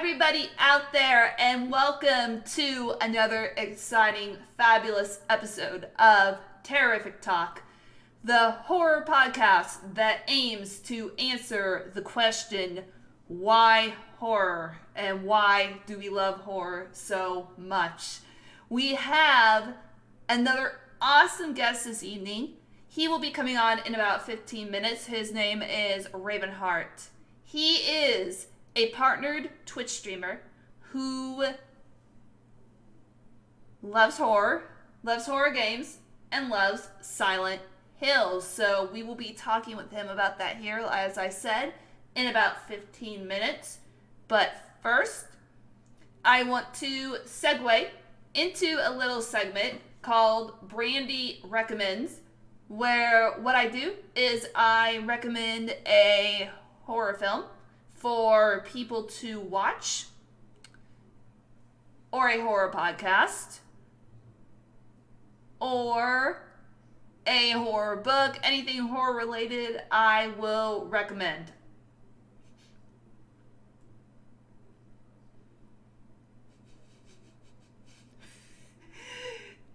everybody out there, and welcome to another exciting, fabulous episode of Terrorific Talk, the horror podcast that aims to answer the question, why horror, and why do we love horror so much? We have another awesome guest this evening. He will be coming on in about 15 minutes. His name is Ravenhart. He is a partnered Twitch streamer who loves horror games, and loves Silent Hills. So we will be talking with him about that here, as I said, in about 15 minutes. But first, I want to segue into a little segment called Brandy Recommends, where what I do is I recommend a horror film for people to watch, or a horror podcast, or a horror book. Anything horror related, I will recommend.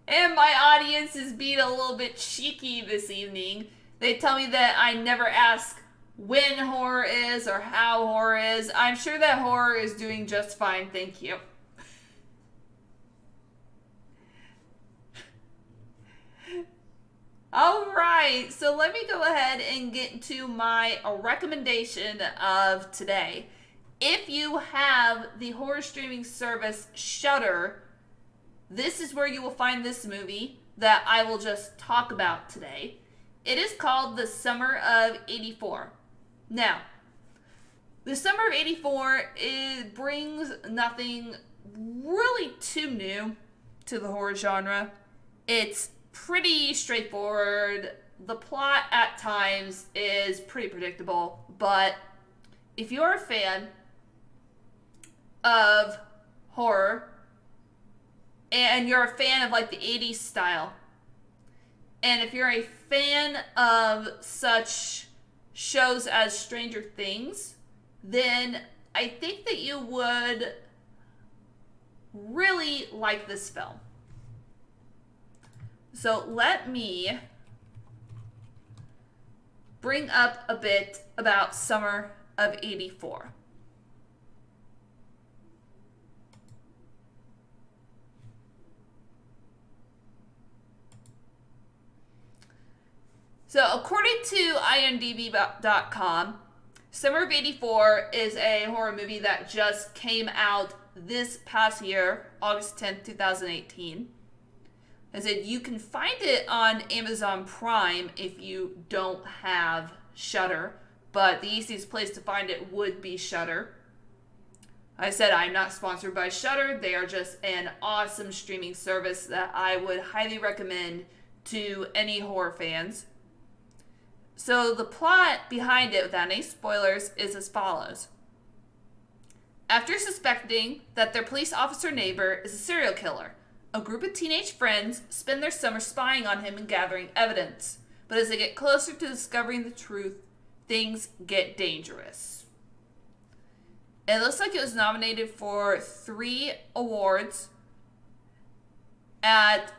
And my audience is being a little bit cheeky this evening. They tell me that I never ask when horror is or how horror is. I'm sure that horror is doing just fine, thank you. Alright, so let me go ahead and get into my recommendation of today. If you have the horror streaming service Shudder, this is where you will find this movie that I will just talk about today. It is called The Summer of '84. Now, The Summer of '84, it brings nothing really too new to the horror genre. It's pretty straightforward. The plot at times is pretty predictable, but if you're a fan of horror, and you're a fan of like the 80s style, and if you're a fan of such shows as Stranger Things, then I think that you would really like this film. So let me bring up a bit about Summer of '84. So according to IMDb.com, Summer of '84 is a horror movie that just came out this past year, August 10th, 2018. I said you can find it on Amazon Prime if you don't have Shudder, but the easiest place to find it would be Shudder. I said I'm not sponsored by Shudder. They are just an awesome streaming service that I would highly recommend to any horror fans. So the plot behind it, without any spoilers, is as follows. After suspecting that their police officer neighbor is a serial killer, a group of teenage friends spend their summer spying on him and gathering evidence. But as they get closer to discovering the truth, things get dangerous. It looks like it was nominated for 3 awards at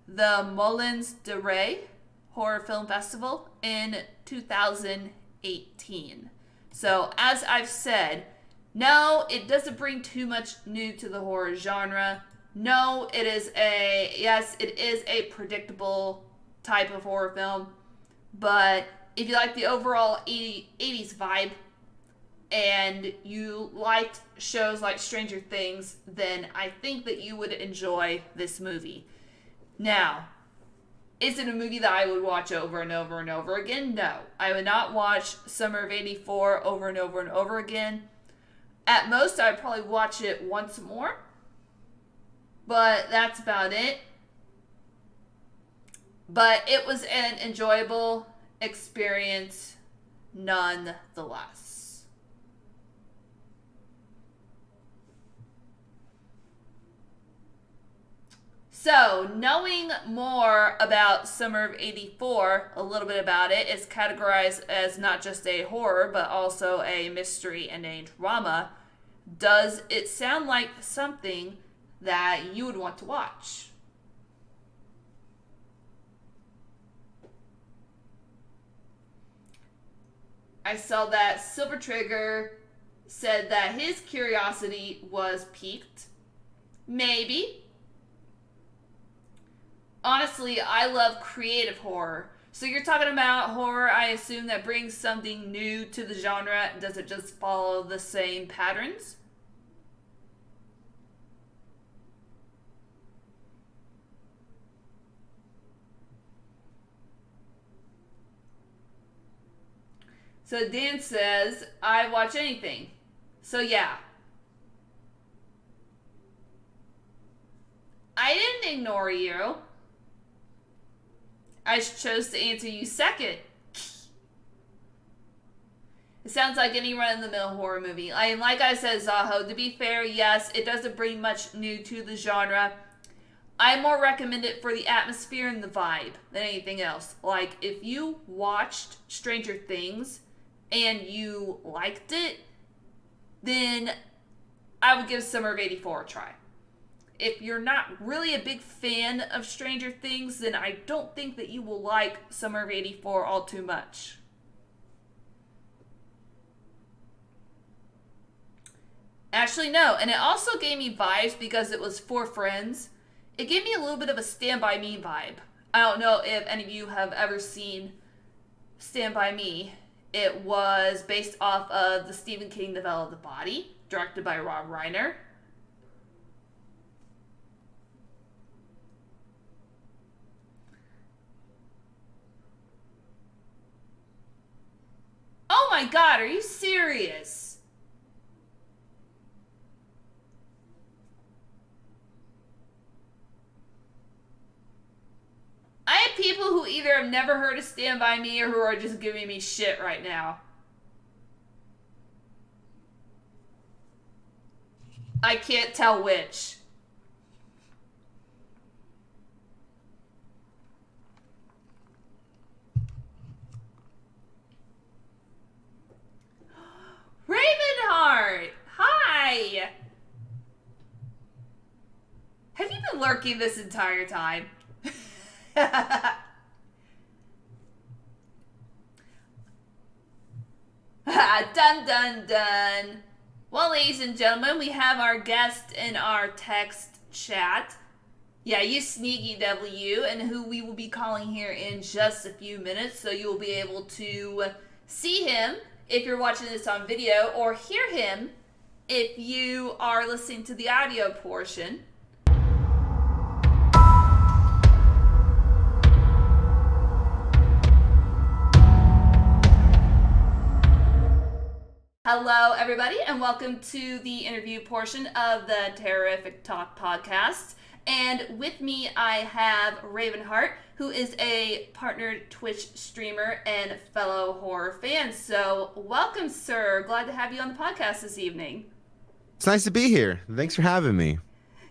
the Moulins de Ray Horror Film Festival in 2018. So, as I've said, no, it doesn't bring too much new to the horror genre. No, it is a predictable type of horror film. But if you like the overall 80s vibe, and you liked shows like Stranger Things, then I think that you would enjoy this movie. Now, is it a movie that I would watch over and over and over again? No. I would not watch Summer of '84 over and over and over again. At most, I would probably watch it once more. But that's about it. But it was an enjoyable experience nonetheless. So, knowing more about Summer of '84, a little bit about it, is categorized as not just a horror, but also a mystery and a drama. Does it sound like something that you would want to watch? I saw that Silver Trigger said that his curiosity was piqued. Maybe. Honestly, I love creative horror. So you're talking about horror, I assume, that brings something new to the genre. Does it just follow the same patterns? So Dan says, I watch anything. So yeah. I didn't ignore you. I chose to answer you second. It sounds like any run-of-the-mill horror movie. Like I said, Zaho, to be fair, yes, it doesn't bring much new to the genre. I more recommend it for the atmosphere and the vibe than anything else. Like, if you watched Stranger Things and you liked it, then I would give Summer of '84 a try. If you're not really a big fan of Stranger Things, then I don't think that you will like Summer of '84 all too much. Actually, no. And it also gave me vibes because it was for friends. It gave me a little bit of a Stand By Me vibe. I don't know if any of you have ever seen Stand By Me. It was based off of the Stephen King novella The Body, directed by Rob Reiner. Oh my god, are you serious? I have people who either have never heard of Stand By Me or who are just giving me shit right now. I can't tell which. Ravenhart! Hi! Have you been lurking this entire time? Dun dun dun. Well, ladies and gentlemen, we have our guest in our text chat. Yeah, you sneaky W, and who we will be calling here in just a few minutes, so you'll be able to see him if you're watching this on video, or hear him if you are listening to the audio portion. Hello, everybody, and welcome to the interview portion of the Terrorific Talk podcast. And with me, I have Ravenhart, who is a partnered Twitch streamer and fellow horror fan. So, welcome, sir. Glad to have you on the podcast this evening. It's nice to be here. Thanks for having me.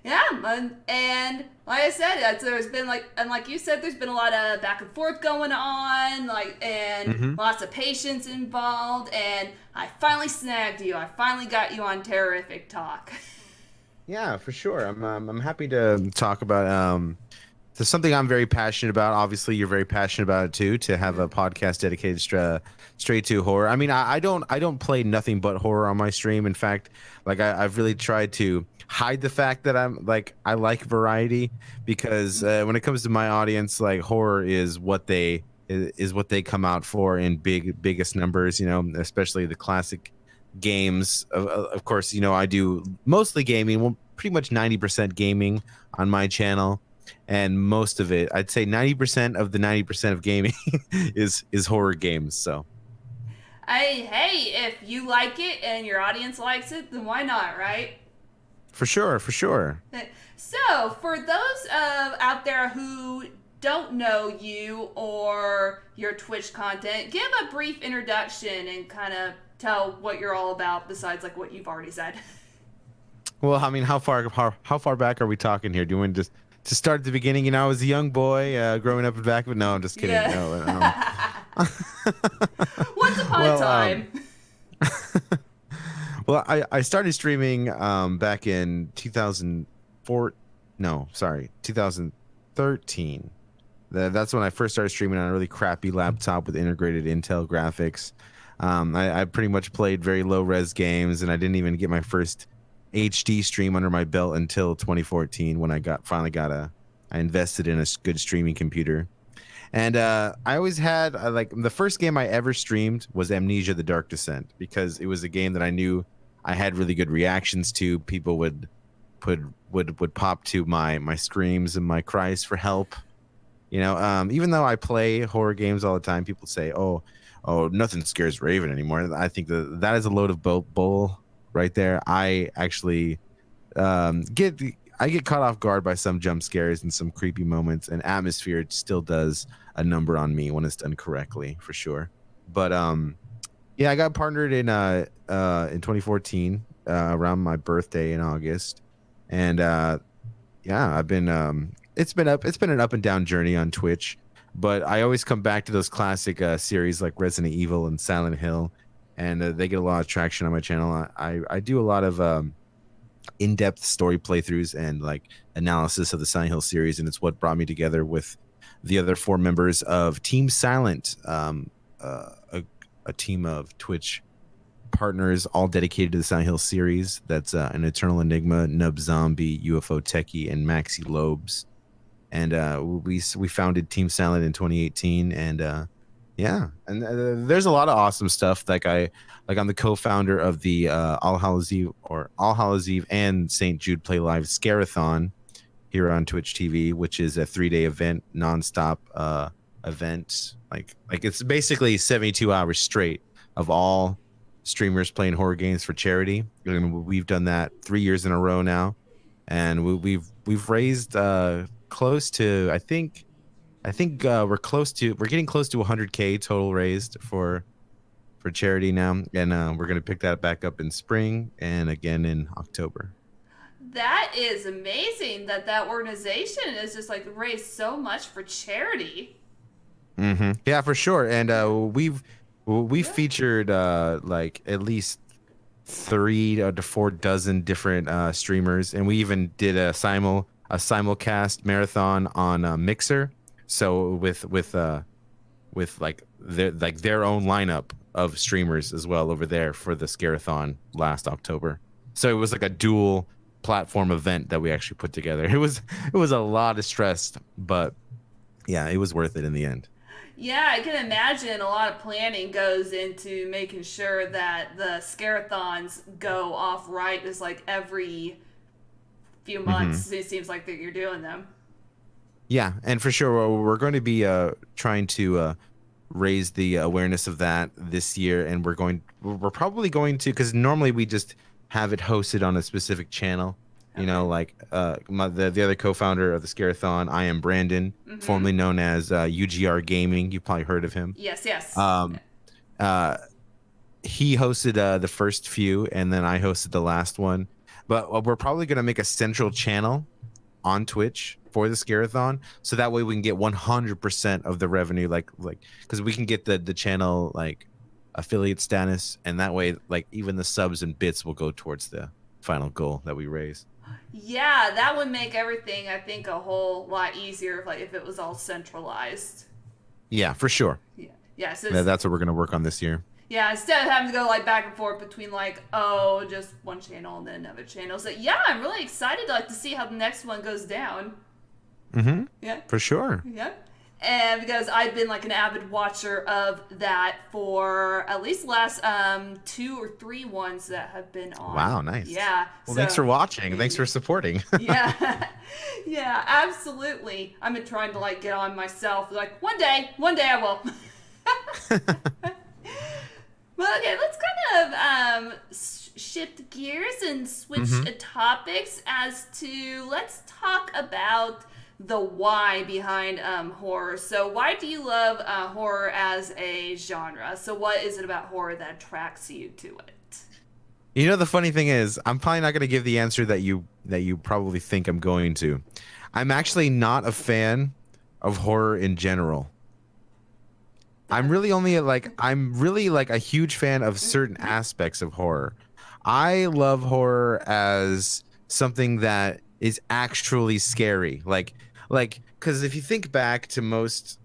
Yeah, and like I said, there's been like you said, there's been a lot of back and forth going on, lots of patience involved, and I finally snagged you. I finally got you on Terrorific Talk. Yeah, for sure. I'm happy to talk about something I'm very passionate about. Obviously, you're very passionate about it too. To have a podcast dedicated straight to horror. I mean, I don't play nothing but horror on my stream. In fact, I've really tried to hide the fact that I like variety, because when it comes to my audience, like, horror is what they come out for in biggest numbers, especially the classic games. Of course, I do mostly gaming, well, pretty much 90% gaming on my channel, and most of it, I'd say 90% of the 90% of gaming is horror games. So hey, if you like it and your audience likes it, then why not, right? For sure. So, for those out there who don't know you or your Twitch content, give a brief introduction and kind of tell what you're all about besides what you've already said. Well, I mean, how far back are we talking here? Do you want to start at the beginning? I was a young boy growing up in back, but no, I'm just kidding. Yeah. No. Once upon a time. Well, I started streaming back in 2004. No, sorry, 2013. That's when I first started streaming on a really crappy laptop with integrated Intel graphics. I pretty much played very low res games, and I didn't even get my first HD stream under my belt until 2014 when I invested in a good streaming computer. And I always had like the first game I ever streamed was Amnesia: The Dark Descent, because it was a game that I knew I had really good reactions to. People would pop to my screams and my cries for help. Even though I play horror games all the time, people say, "Oh, nothing scares Raven anymore." I think that is a load of bull right there. I actually get caught off guard by some jump scares and some creepy moments, and atmosphere still does a number on me when it's done correctly, for sure. But yeah, I got partnered in 2014 around my birthday in August, and yeah, I've been it's been an up and down journey on Twitch, but I always come back to those classic series like Resident Evil and Silent Hill, and they get a lot of traction on my channel. I do a lot of in-depth story playthroughs and like analysis of the Silent Hill series, and it's what brought me together with the other 4 members of Team Silent, a team of Twitch partners all dedicated to the Silent Hill series. That's an Eternal Enigma, Nub Zombie, UFO Techie, and Maxi Lobes. And we founded Team Silent in 2018, and yeah, and there's a lot of awesome stuff. I'm the co-founder of the All Hallows Eve and St. Jude Play Live Scarathon here on Twitch TV, which is a 3-day event, nonstop event. Like it's basically 72 hours straight of all streamers playing horror games for charity. We've done that 3 years in a row now, and we've raised close to, I think we're getting close to 100K total raised for charity now, and we're gonna pick that back up in spring and again in October. That is amazing that organization is just like raised so much for charity. Mm-hmm. Yeah, for sure. And we've featured like at least 3 to 4 dozen different streamers, and we even did a simulcast marathon on Mixer. So with like their own lineup of streamers as well over there for the Scarathon last October. So it was like a dual platform event that we actually put together. It was a lot of stress, but yeah, it was worth it in the end. Yeah, I can imagine a lot of planning goes into making sure that the Scarathons go off right. It's like every few months, It seems like that you're doing them. Yeah, and for sure, we're going to be trying to raise the awareness of that this year, and we're probably going to, because normally we just have it hosted on a specific channel. Okay. Like the other co-founder of the Scarathon, I am Brandon, formerly known as UGR Gaming. You've probably heard of him. Yes. He hosted the first few, and then I hosted the last one. But we're probably going to make a central channel on Twitch for the Scarathon, so that way we can get 100% of the revenue, like because we can get the channel like affiliate status, and that way like even the subs and bits will go towards the final goal that we raise. Yeah, that would make everything, I think, a whole lot easier if it was all centralized. Yeah, for sure. Yeah. So that's what we're gonna work on this year. Yeah, instead of having to go back and forth between just one channel and then another channel. So yeah, I'm really excited to see how the next one goes down. Mm-hmm. Yeah. For sure. Yeah. And because I've been an avid watcher of that for at least the last 2 or 3 ones that have been on. Wow, nice. Yeah. Well, thanks for watching. Thanks for supporting. Yeah. Yeah, absolutely. I've been trying to get on myself. One day I will. Well, okay, let's kind of shift gears and switch topics let's talk about the why behind horror. So why do you love horror as a genre? So what is it about horror that attracts you to it? The funny thing is, I'm probably not going to give the answer that you probably think I'm going to. I'm actually not a fan of horror in general. I'm really a huge fan of certain aspects of horror. I love horror as something that is actually scary. Like because if you think back to most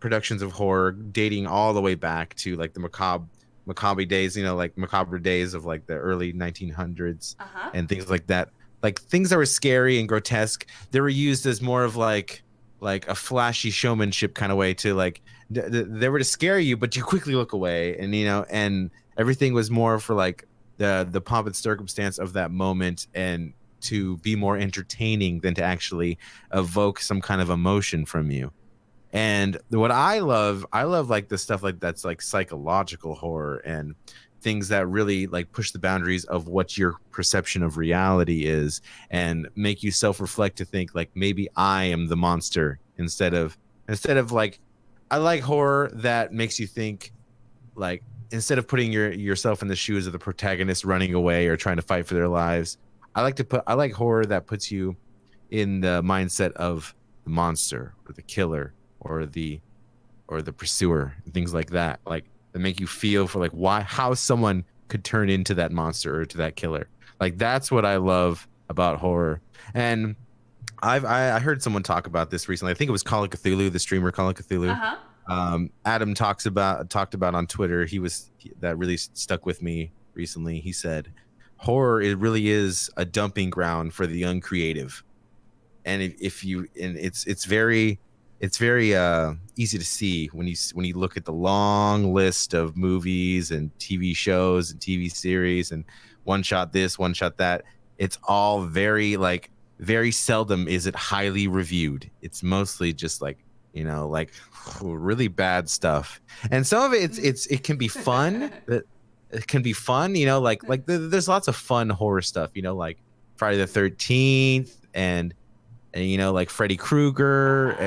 productions of horror dating all the way back to like the macabre days, like macabre days of like the early 1900s Uh-huh. and things like that. Like things that were scary and grotesque, they were used as more of like a flashy showmanship kind of way to like they were to scare you, but you quickly look away, and and everything was more for like the pomp and circumstance of that moment and to be more entertaining than to actually evoke some kind of emotion from you. And what I love like the stuff like that's like psychological horror and things that really like push the boundaries of what your perception of reality is and make you self-reflect to think like maybe I am the monster instead of like I like horror that makes you think like instead of putting yourself in the shoes of the protagonist running away or trying to fight for their lives. I like horror that puts you in the mindset of the monster or the killer or the pursuer, things like that, like that make you feel for like how someone could turn into that monster or to that killer. Like that's what I love about horror. And I heard someone talk about this recently. I think it was Call of Cthulhu, the streamer Call of Cthulhu. Uh-huh. Adam talked about on Twitter. That really stuck with me recently. He said, "Horror, it really is a dumping ground for the uncreative." And if you and it's very easy to see when you look at the long list of movies and TV shows and TV series and one shot this, one shot that. It's all very seldom is it highly reviewed. It's mostly just like really bad stuff. And some of it can be fun. It can be fun, there's lots of fun horror stuff, like Friday the 13th and like Freddy Krueger Uh-huh.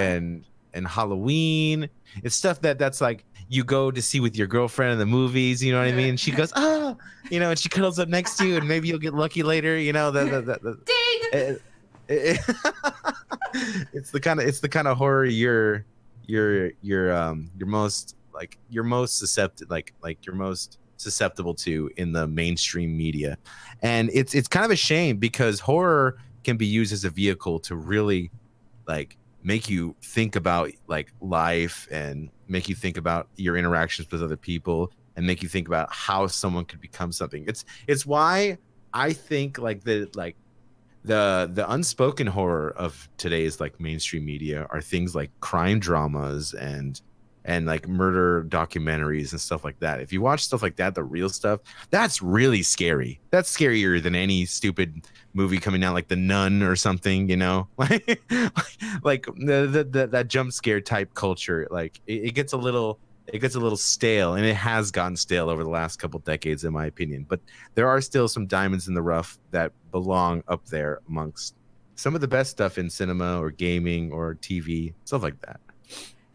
and Halloween. It's stuff that's like you go to see with your girlfriend in the movies, you know what I mean? And she goes, and she cuddles up next to you, and maybe you'll get lucky later, Ding! it, it, it's the kind of horror you're most susceptible to in the mainstream media. And it's kind of a shame because horror can be used as a vehicle to really like make you think about like life and make you think about your interactions with other people and make you think about how someone could become something. It's why I think the unspoken horror of today's like mainstream media are things like crime dramas and like murder documentaries and stuff like that. If you watch stuff like that, the real stuff, that's really scary. That's scarier than any stupid movie coming out like The Nun or something, like that jump scare type culture. Like it gets a little stale, and it has gotten stale over the last couple decades, in my opinion. But there are still some diamonds in the rough that belong up there amongst some of the best stuff in cinema or gaming or TV, stuff like that.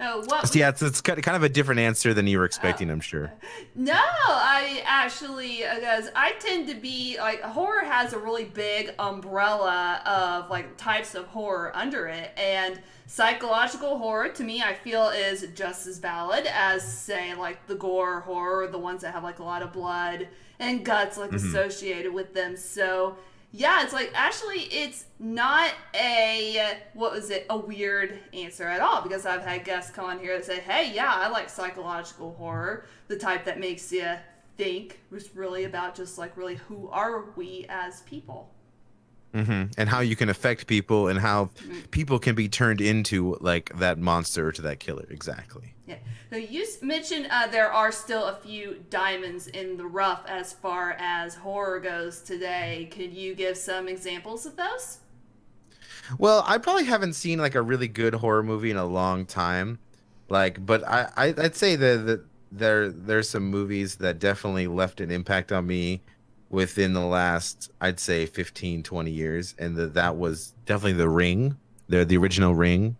Oh, what So was yeah, it's kind of a different answer than you were expecting, I'm sure. No, I actually, because I tend to be like, horror has a really big umbrella of like types of horror under it, and psychological horror to me I feel is just as valid as say like the gore horror, the ones that have like a lot of blood and guts like Hmm. associated with them. So yeah, it's like actually it's not a what was it a weird answer at all because I've had guests come on here that say, "Hey, yeah, I like psychological horror, the type that makes you think was really about just like really who are we as people." And how you can affect people and how people can be turned into like that monster or to that killer. Exactly. Yeah. So you mentioned there are still a few diamonds in the rough as far as horror goes today. Could you give some examples of those? Well, I probably haven't seen like a really good horror movie in a long time. But I'd say that there's some movies that definitely left an impact on me within the last, I'd say 15, 20 years. And that was definitely The Ring, the original Ring.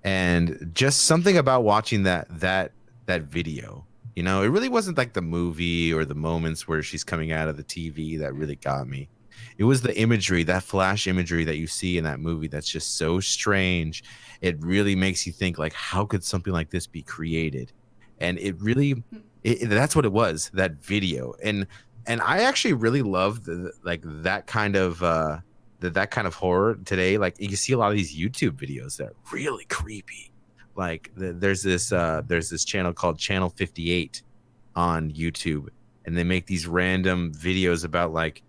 And just something about watching that video. It really wasn't like the movie or the moments where she's coming out of the TV that really got me. It was the imagery, that flash imagery that you see in that movie that's just so strange. It really makes you think like how could something like this be created? And it really that's what it was, that video. And and I actually really love that kind of that kind of horror today. Like you see a lot of these YouTube videos that are really creepy. Like there's this channel called Channel 58 on YouTube, and they make these random videos about like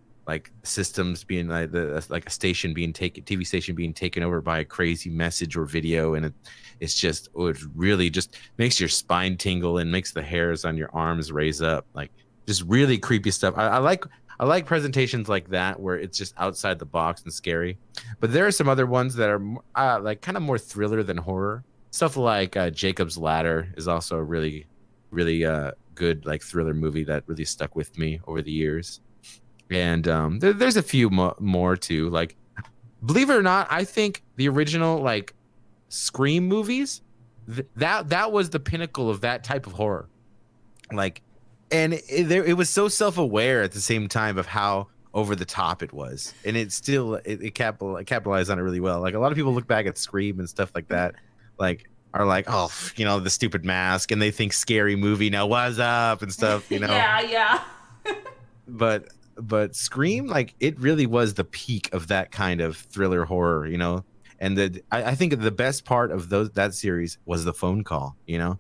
systems being like a station being taken, TV station being taken over by a crazy message or video, and it's just it really just makes your spine tingle and makes the hairs on your arms raise up. Like just really creepy stuff. I like presentations like that where it's just outside the box and scary. But there are some other ones that are like kind of more thriller than horror. Stuff like Jacob's Ladder is also a really good like thriller movie that really stuck with me over the years. And there's a few more too. Like, believe it or not, I think the original like Scream movies, that was the pinnacle of that type of horror. Like, and it was so self-aware at the same time of how over the top it was, and it still it capitalized on it really well. Like a lot of people look back at Scream and stuff like that, like are like, oh, you know, the stupid mask, and they think scary movie. Now what's up and stuff, you know? Yeah. But Scream, like it really was the peak of that kind of thriller horror, you know. And I think the best part of that series was the phone call, you know,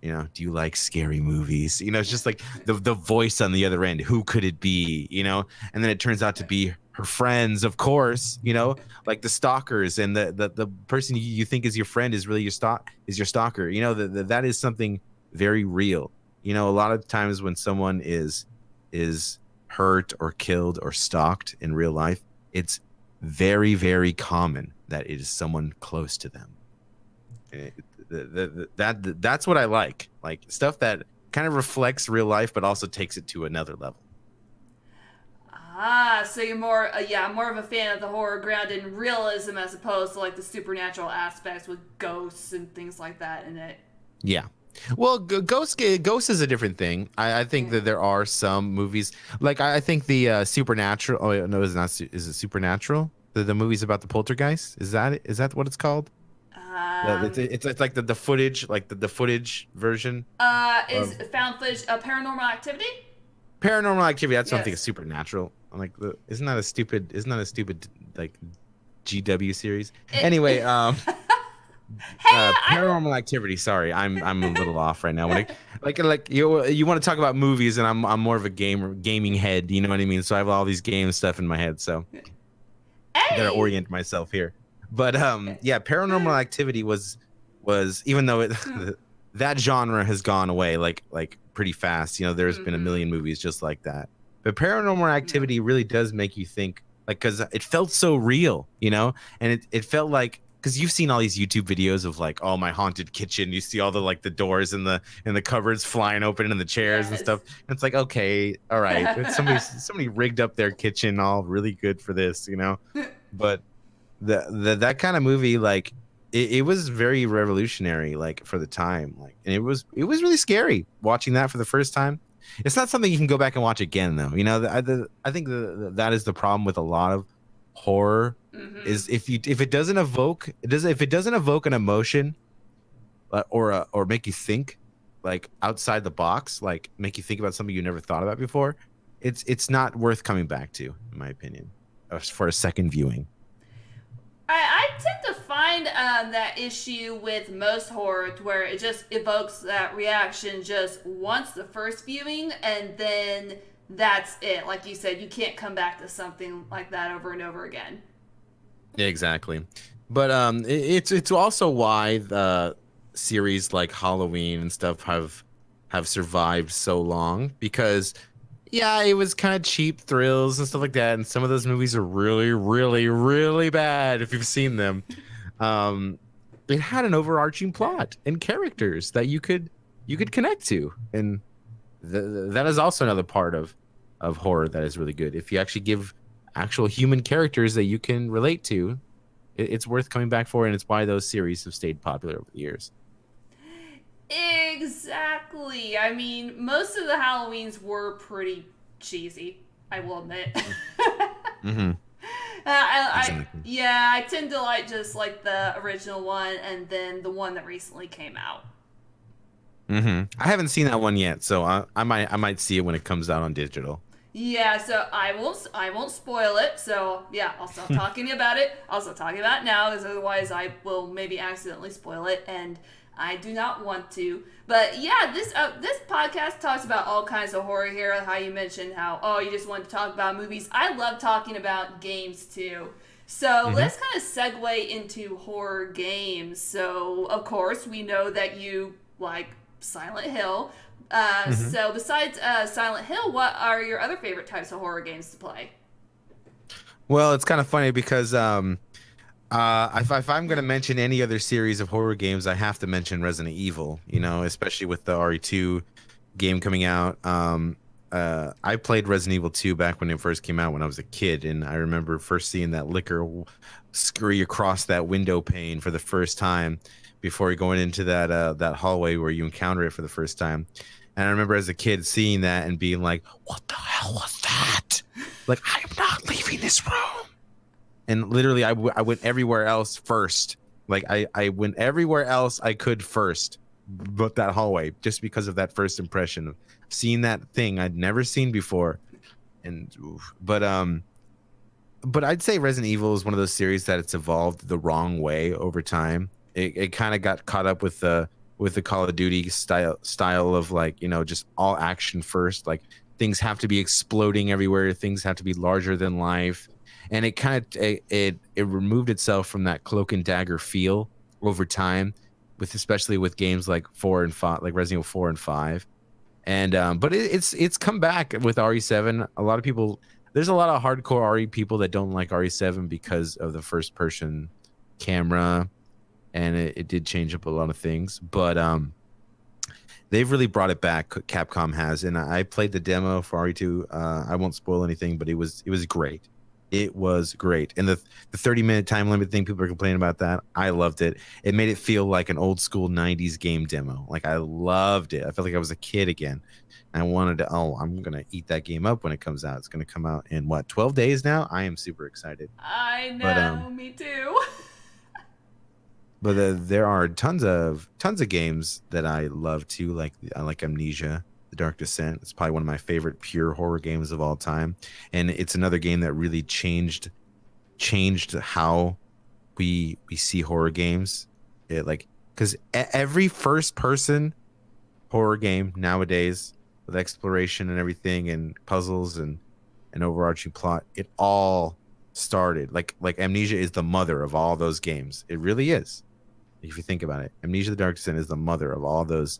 do you like scary movies? You know, it's just like the voice on the other end. Who could it be? You know, and then it turns out to be her friends, of course. You know, like the stalkers, and the person you think is your friend is really your stalker. You know, that is something very real. You know, a lot of times when someone is hurt or killed or stalked in real life, it's very, very common that it is someone close to them. That's what I like stuff that kind of reflects real life but also takes it to another level. So you're more of a fan of the horror grounded in realism as opposed to like the supernatural aspects with ghosts and things like that in it. Yeah. Well, Ghost is a different thing. I think that there are some movies like I think the Supernatural. Oh no, it's not. Is it Supernatural? The movies about the poltergeist. Is that what it's called? It's like the footage, like the footage version. Is found footage Paranormal Activity? Paranormal Activity. That's something supernatural. I'm like, isn't that a stupid like GW series? Anyway, Paranormal Activity. Sorry, I'm a little off right now. When you want to talk about movies, and I'm more of a gaming head. You know what I mean? So I have all these game stuff in my head. So I gotta orient myself here. But yeah, Paranormal Activity was even though that genre has gone away like pretty fast. You know, there's been a million movies just like that. But Paranormal Activity really does make you think, like, because it felt so real, you know, and it felt like, because you've seen all these YouTube videos of like, oh, my haunted kitchen. You see all the doors and the cupboards flying open and the chairs and stuff. And it's like, okay, all right, somebody rigged up their kitchen all really good for this, you know. But that kind of movie, like it was very revolutionary, like for the time, like, and it was really scary watching that for the first time. It's not something you can go back and watch again, though. You know, I think that is the problem with a lot of horror. Is if it doesn't evoke an emotion or make you think like outside the box, like make you think about something you never thought about before, it's not worth coming back to, in my opinion, for a second viewing. I tend to find that issue with most horror to where it just evokes that reaction just once the first viewing, and then that's it. Like you said, you can't come back to something like that over and over again. Yeah, exactly. But it's also why the series like Halloween and stuff have survived so long, because yeah, it was kind of cheap thrills and stuff like that, and some of those movies are really, really, really bad if you've seen them. It had an overarching plot and characters that you could connect to, and that is also another part of horror that is really good. If you actually give actual human characters that you can relate to, it's worth coming back for, and it's why those series have stayed popular over the years. Exactly. I mean, most of the Halloweens were pretty cheesy, I will admit. Mm-hmm. I tend to like just like the original one and then the one that recently came out. Mm-hmm. I haven't seen that one yet, so I might see it when it comes out on digital. Yeah, so I won't spoil it. So yeah, I'll stop talking about it. I'll stop talking about it now, because otherwise I will maybe accidentally spoil it, and I do not want to. But yeah, this podcast talks about all kinds of horror here. How you mentioned how, oh, you just want to talk about movies. I love talking about games too. So Hmm. let's kind of segue into horror games. So of course we know that you like Silent Hill. Hmm. So besides Silent Hill, what are your other favorite types of horror games to play? Well, it's kind of funny because if I'm going to mention any other series of horror games, I have to mention Resident Evil, especially with the RE2 game coming out. I played Resident Evil 2 back when it first came out when I was a kid, and I remember first seeing that liquor scurry across that window pane for the first time before going into that hallway where you encounter it for the first time. And I remember as a kid seeing that and being like, "What the hell was that? Like, I am not leaving this room." And literally I went everywhere else first. Like I went everywhere else I could first but that hallway, just because of that first impression of seeing that thing I'd never seen before. And oof. But I'd say Resident Evil is one of those series that it's evolved the wrong way over time. It kind of got caught up with the Call of Duty style of, like, just all action first. Like, things have to be exploding everywhere, things have to be larger than life. And it kind of it removed itself from that cloak and dagger feel over time, with especially with games like 4 and 5, like Resident Evil 4 and 5. And but it's come back with RE7. A lot of people, there's a lot of hardcore RE people that don't like RE7 because of the first person camera, and it did change up a lot of things. But they've really brought it back. Capcom has, and I played the demo for RE2. I won't spoil anything, but it was great. It was great. And the 30-minute time limit thing, people are complaining about that. I loved it. It made it feel like an old school 90s game demo. Like, I loved it. I felt like I was a kid again. I wanted to, I'm going to eat that game up when it comes out. It's going to come out in 12 days now? I am super excited. I But know, me too. there are tons of games that I love too. Like, I like Amnesia, The Dark Descent. It's probably one of my favorite pure horror games of all time, and it's another game that really changed how we see horror games. It, like, because every first person horror game nowadays, with exploration and everything and puzzles and an overarching plot, it all started like Amnesia is the mother of all those games. It really is. If you think about it, Amnesia: The Dark Descent is the mother of all those,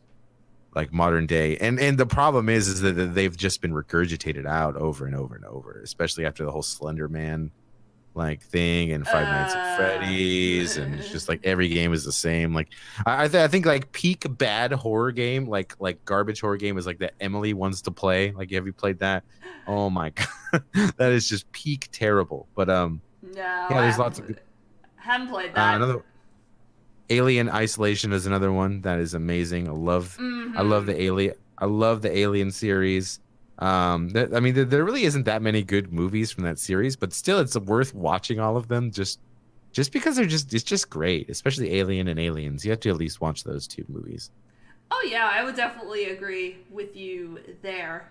like, modern day. And the problem is that they've just been regurgitated out over and over and over, especially after the whole Slender Man, like, thing, and Five Nights at Uh, Freddy's, and it's just like every game is the same. Like, I think, like, peak bad horror game, like garbage horror game, is like that Emily Wants to Play. Like, have you played that? Oh my god, that is just peak terrible. But no, yeah, there's lots of good. haven't played that. Another Alien Isolation is another one that is amazing. I love Mm-hmm. the Alien series. I mean, there really isn't that many good movies from that series, but still, it's worth watching all of them, just because it's just great, especially Alien and Aliens. You have to at least watch those two movies. Oh yeah, I would definitely agree with you there.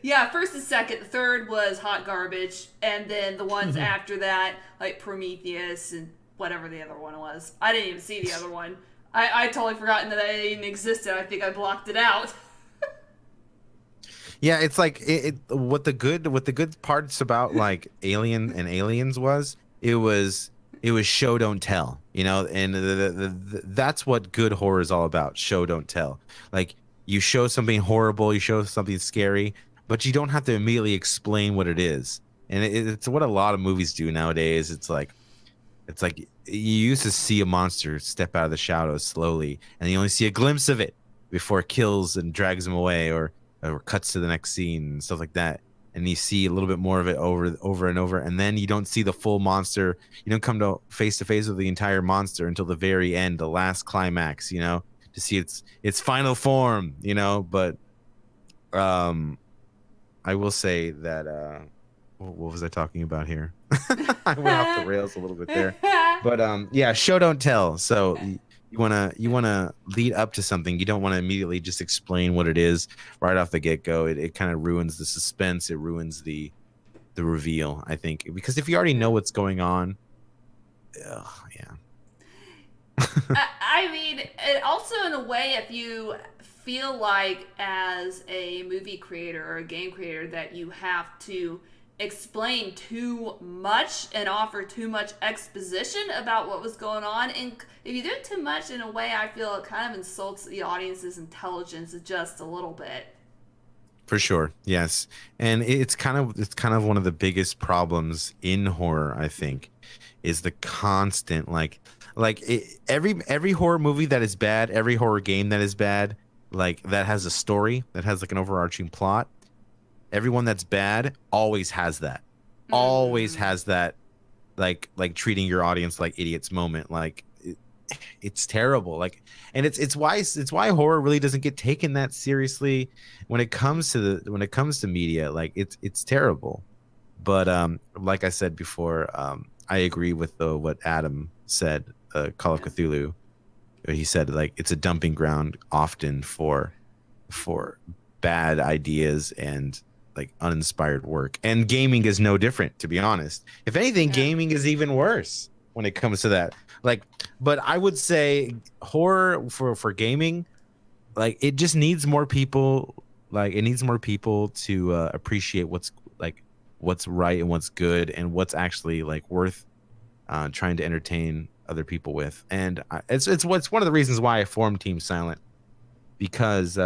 Yeah, first and second. The third was hot garbage, and then the ones after that, like Prometheus and whatever the other one was. I didn't even see the other one. I totally forgotten that it even existed. I think I blocked it out. Yeah, it's like what the good parts about, like, Alien and Aliens was, it was show don't tell, and that's what good horror is all about. Show don't tell. Like, you show something horrible, you show something scary, but you don't have to immediately explain what it is. And it's what a lot of movies do nowadays. It's like you used to see a monster step out of the shadows slowly, and you only see a glimpse of it before it kills and drags him away, or cuts to the next scene and stuff like that. And you see a little bit more of it over and over, and then you don't see the full monster. You don't come to face with the entire monster until the very end, the last climax. To see its final form. But um, I will say that what was I talking about here? I went off the rails a little bit there. But yeah, show don't tell. So you wanna lead up to something. You don't want to immediately just explain what it is right off the get-go. It kind of ruins the suspense. It ruins the reveal, I think, because if you already know Yeah. what's going on, yeah. I mean, it also in a way, if you feel like as a movie creator or a game creator that you have to explain too much and offer too much exposition about what was going on, and if you do it too much in a way, I feel it kind of insults the audience's intelligence just a little bit. For sure, yes, and it's kind of one of the biggest problems in horror, I think, is the constant every horror movie that is bad, every horror game that is bad, like that has a story that has like an overarching plot. Everyone that's bad always Mm-hmm. has that like treating your audience like idiots moment. Like it's terrible. Like, and it's why horror really doesn't get taken that seriously when it comes to media. Like it's terrible. But like I said before, I agree with what Adam said. Call of Yeah. Cthulhu. He said like it's a dumping ground often for bad ideas and like uninspired work. And gaming is no different, to be honest. If anything, Yeah. gaming is even worse when it comes to that. Like, but I would say horror for gaming, like it just needs more people. Like it needs more people to appreciate what's right and what's good and what's actually like worth trying to entertain other people with. And it's what's one of the reasons why I formed Team Silent, because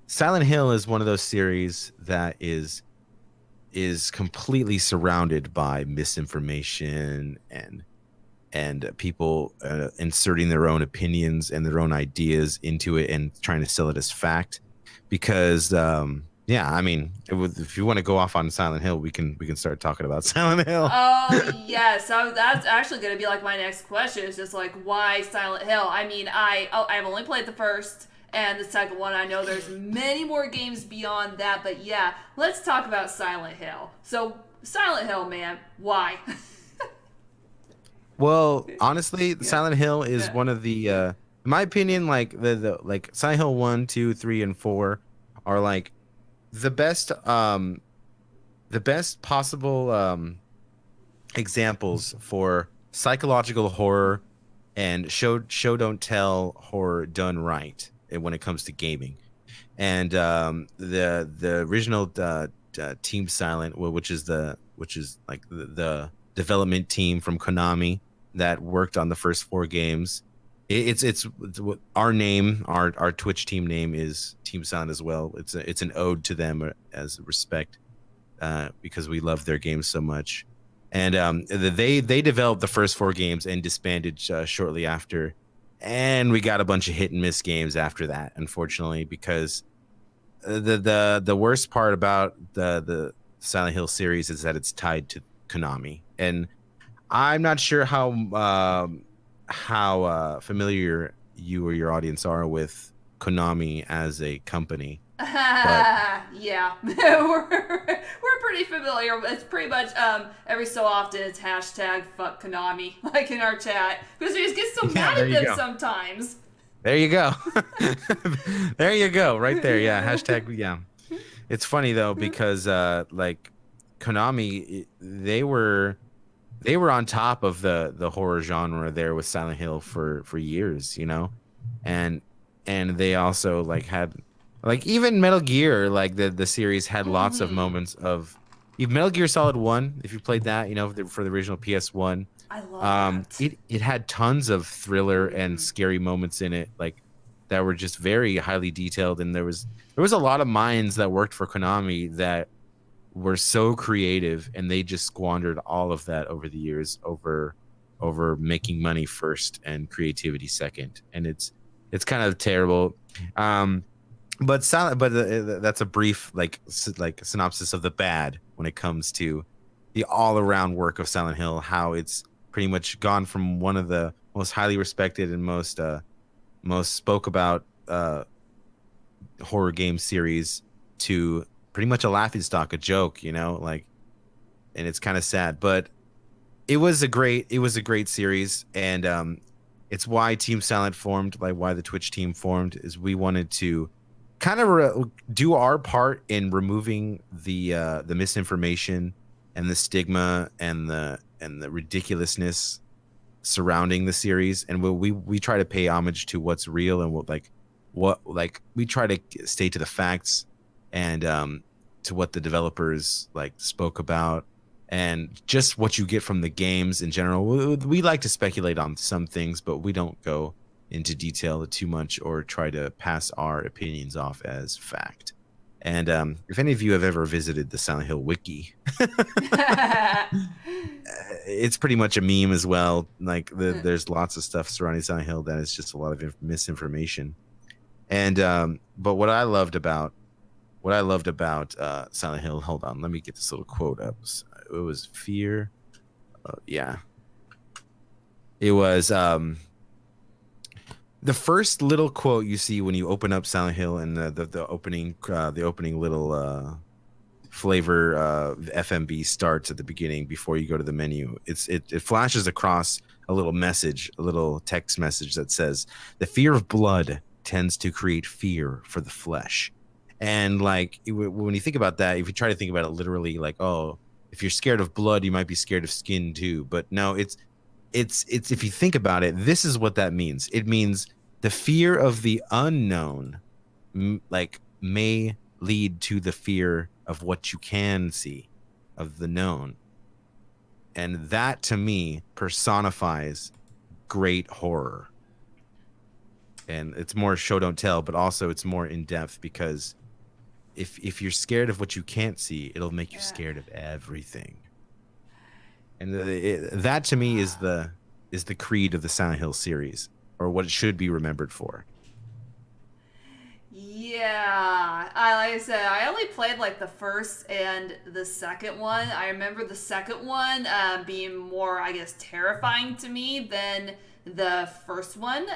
Silent Hill is one of those series that is completely surrounded by misinformation and people inserting their own opinions and their own ideas into it and trying to sell it as fact. Because yeah, I mean, if you want to go off on Silent Hill, we can start talking about Silent Hill. Oh yes, so that's actually going to be like my next question. Is just like why Silent Hill? I mean, I've only played the first and the second one. I know there's many more games beyond that, but yeah, let's talk about Silent Hill. So Silent Hill, man, why? Well, honestly, Yeah, Silent Hill is yeah. one of in my opinion, like the like Silent Hill 1, 2, 3, and 4 are like the best the best possible examples for psychological horror and show don't tell horror done right when it comes to gaming. And the original Team Silent, which is like the development team from Konami that worked on the first four games. It's our name, our Twitch team name is Team Silent as well. It's an ode to them as respect, because we love their games so much. And they developed the first four games and disbanded shortly after, and we got a bunch of hit and miss games after that, unfortunately, because the worst part about the Silent Hill series is that it's tied to Konami, and I'm not sure how familiar you or your audience are with Konami as a company, but Yeah, we're pretty familiar. It's pretty much every so often it's hashtag fuck Konami like in our chat because we just get so yeah, mad there at you them go. sometimes. There you go. There you go. Right there. Yeah. Hashtag. Yeah. It's funny though because like Konami, they were on top of the horror genre there with Silent Hill for years, and they also like had like even Metal Gear, like the series had lots of Hmm. moments of even Metal Gear Solid 1, if you played that, for the original PS1. I love that. It had tons of thriller and Hmm. scary moments in it, like that were just very highly detailed, and there was a lot of minds that worked for Konami that were so creative, and they just squandered all of that over the years over making money first and creativity second, and it's kind of terrible. um but that's a brief like synopsis of the bad when it comes to the all-around work of Silent Hill, how it's pretty much gone from one of the most highly respected and most spoke about horror game series to pretty much a laughingstock, a joke, like, and it's kind of sad. But it was a great series, and It's why Team Silent formed, like why the Twitch team formed, is we wanted to kind of do our part in removing the misinformation and the stigma and the ridiculousness surrounding the series, and we try to pay homage to what's real and what we try to stay to the facts and to what the developers like spoke about and just what you get from the games in general. We like to speculate on some things, but we don't go into detail too much or try to pass our opinions off as fact. And if any of you have ever visited the Silent Hill wiki, it's pretty much a meme as well. Like there's lots of stuff surrounding Silent Hill that is just a lot of misinformation. And but what I loved about Silent Hill, hold on, let me get this little quote up. It was fear. Yeah. It was the first little quote you see when you open up Silent Hill, and the opening little flavor FMB starts at the beginning before you go to the menu. It flashes across a little message, a little text message that says, "The fear of blood tends to create fear for the flesh." And like when you think about that, if you try to think about it literally, like, oh, if you're scared of blood, you might be scared of skin too. But no, it's if you think about it, this is what that means. It means the fear of the unknown, like, may lead to the fear of what you can see, of the known. And that to me personifies great horror. And it's more show don't tell, but also it's more in depth, because if you're scared of what you can't see, it'll make you scared of everything. And that to me is the creed of the Silent Hill series, or what it should be remembered for. Yeah, like I said, I only played like the first and the second one. I remember the second one being more, I guess, terrifying to me than the first one.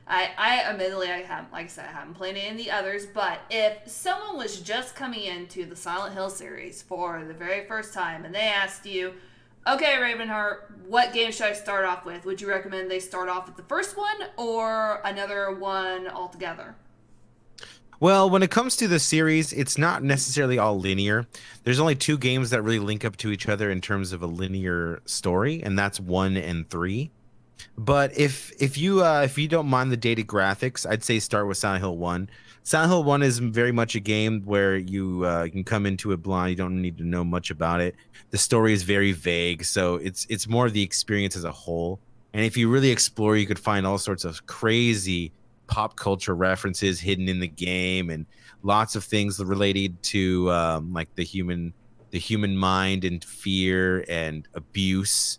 I admittedly, I haven't, like I said, I haven't played any of the others, but if someone was just coming into the Silent Hill series for the very first time and they asked you, okay, Ravenhart, what game should I start off with? Would you recommend they start off with the first one or another one altogether? Well, when it comes to the series, it's not necessarily all linear. There's only 2 games that really link up to each other in terms of a linear story, and that's 1 and 3. But if you don't mind the dated graphics, I'd say start with Silent Hill 1. Silent Hill 1 is very much a game where you can come into it blind. You don't need to know much about it. The story is very vague, so it's more of the experience as a whole. And if you really explore, you could find all sorts of crazy pop culture references hidden in the game, and lots of things related to like the human mind and fear and abuse.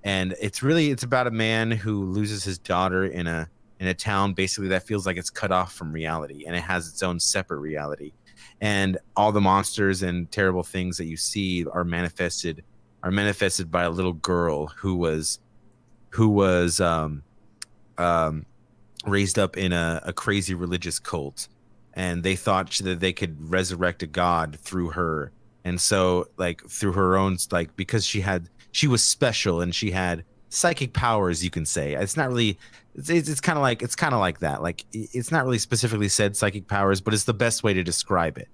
And it's about a man who loses his daughter in a town basically that feels like it's cut off from reality, and it has its own separate reality. And all the monsters and terrible things that you see are manifested by a little girl who was raised up in a crazy religious cult, and they thought that they could resurrect a god through her. And so, like, through her own, like, because she was special and she had psychic powers, you can say. It's not really, it's kind of like that. Like, it's not really specifically said psychic powers, but it's the best way to describe it.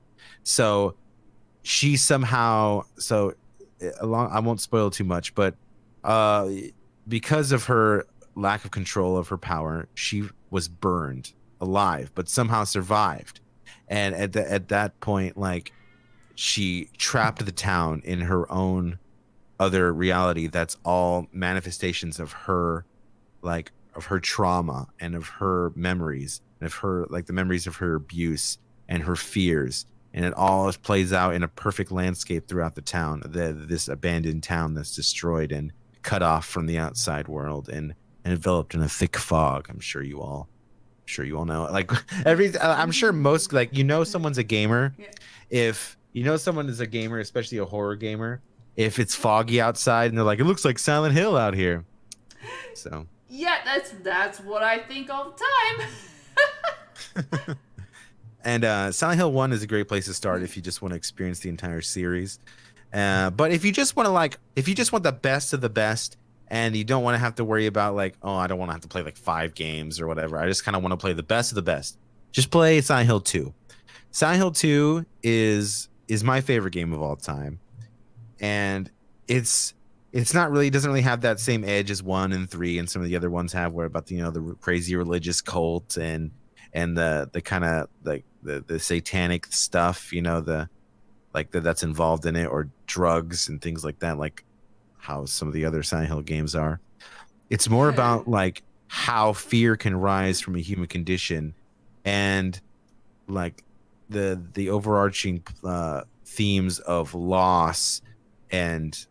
So she somehow, I won't spoil too much, but because of her lack of control of her power, she was burned alive, but somehow survived. And at that point, like, she trapped the town in her own other reality that's all manifestations of her, like, of her trauma and of her memories and of her, like, the memories of her abuse and her fears. And it all plays out in a perfect landscape throughout the town, this abandoned town that's destroyed and cut off from the outside world and enveloped in a thick fog. I'm sure you all know it. Like, I'm sure most, like, someone's a gamer. Yeah. If someone is a gamer, especially a horror gamer, if it's foggy outside and they're like, it looks like Silent Hill out here. So yeah, that's what I think all the time. And Silent Hill 1 is a great place to start if you just want to experience the entire series. But if you just want the best of the best and you don't want to have to worry about like, oh, I don't want to have to play like 5 games or whatever. I just kind of want to play the best of the best. Just play Silent Hill 2. Silent Hill 2 is my favorite game of all time, and it's not really, doesn't really have that same edge as 1 and 3 and some of the other ones have, where about the, you know, the crazy religious cult and the kind of like the satanic stuff, you know, the like that's involved in it, or drugs and things like that, like how some of the other Silent Hill games are. It's more about like how fear can rise from a human condition, and like the overarching themes of loss and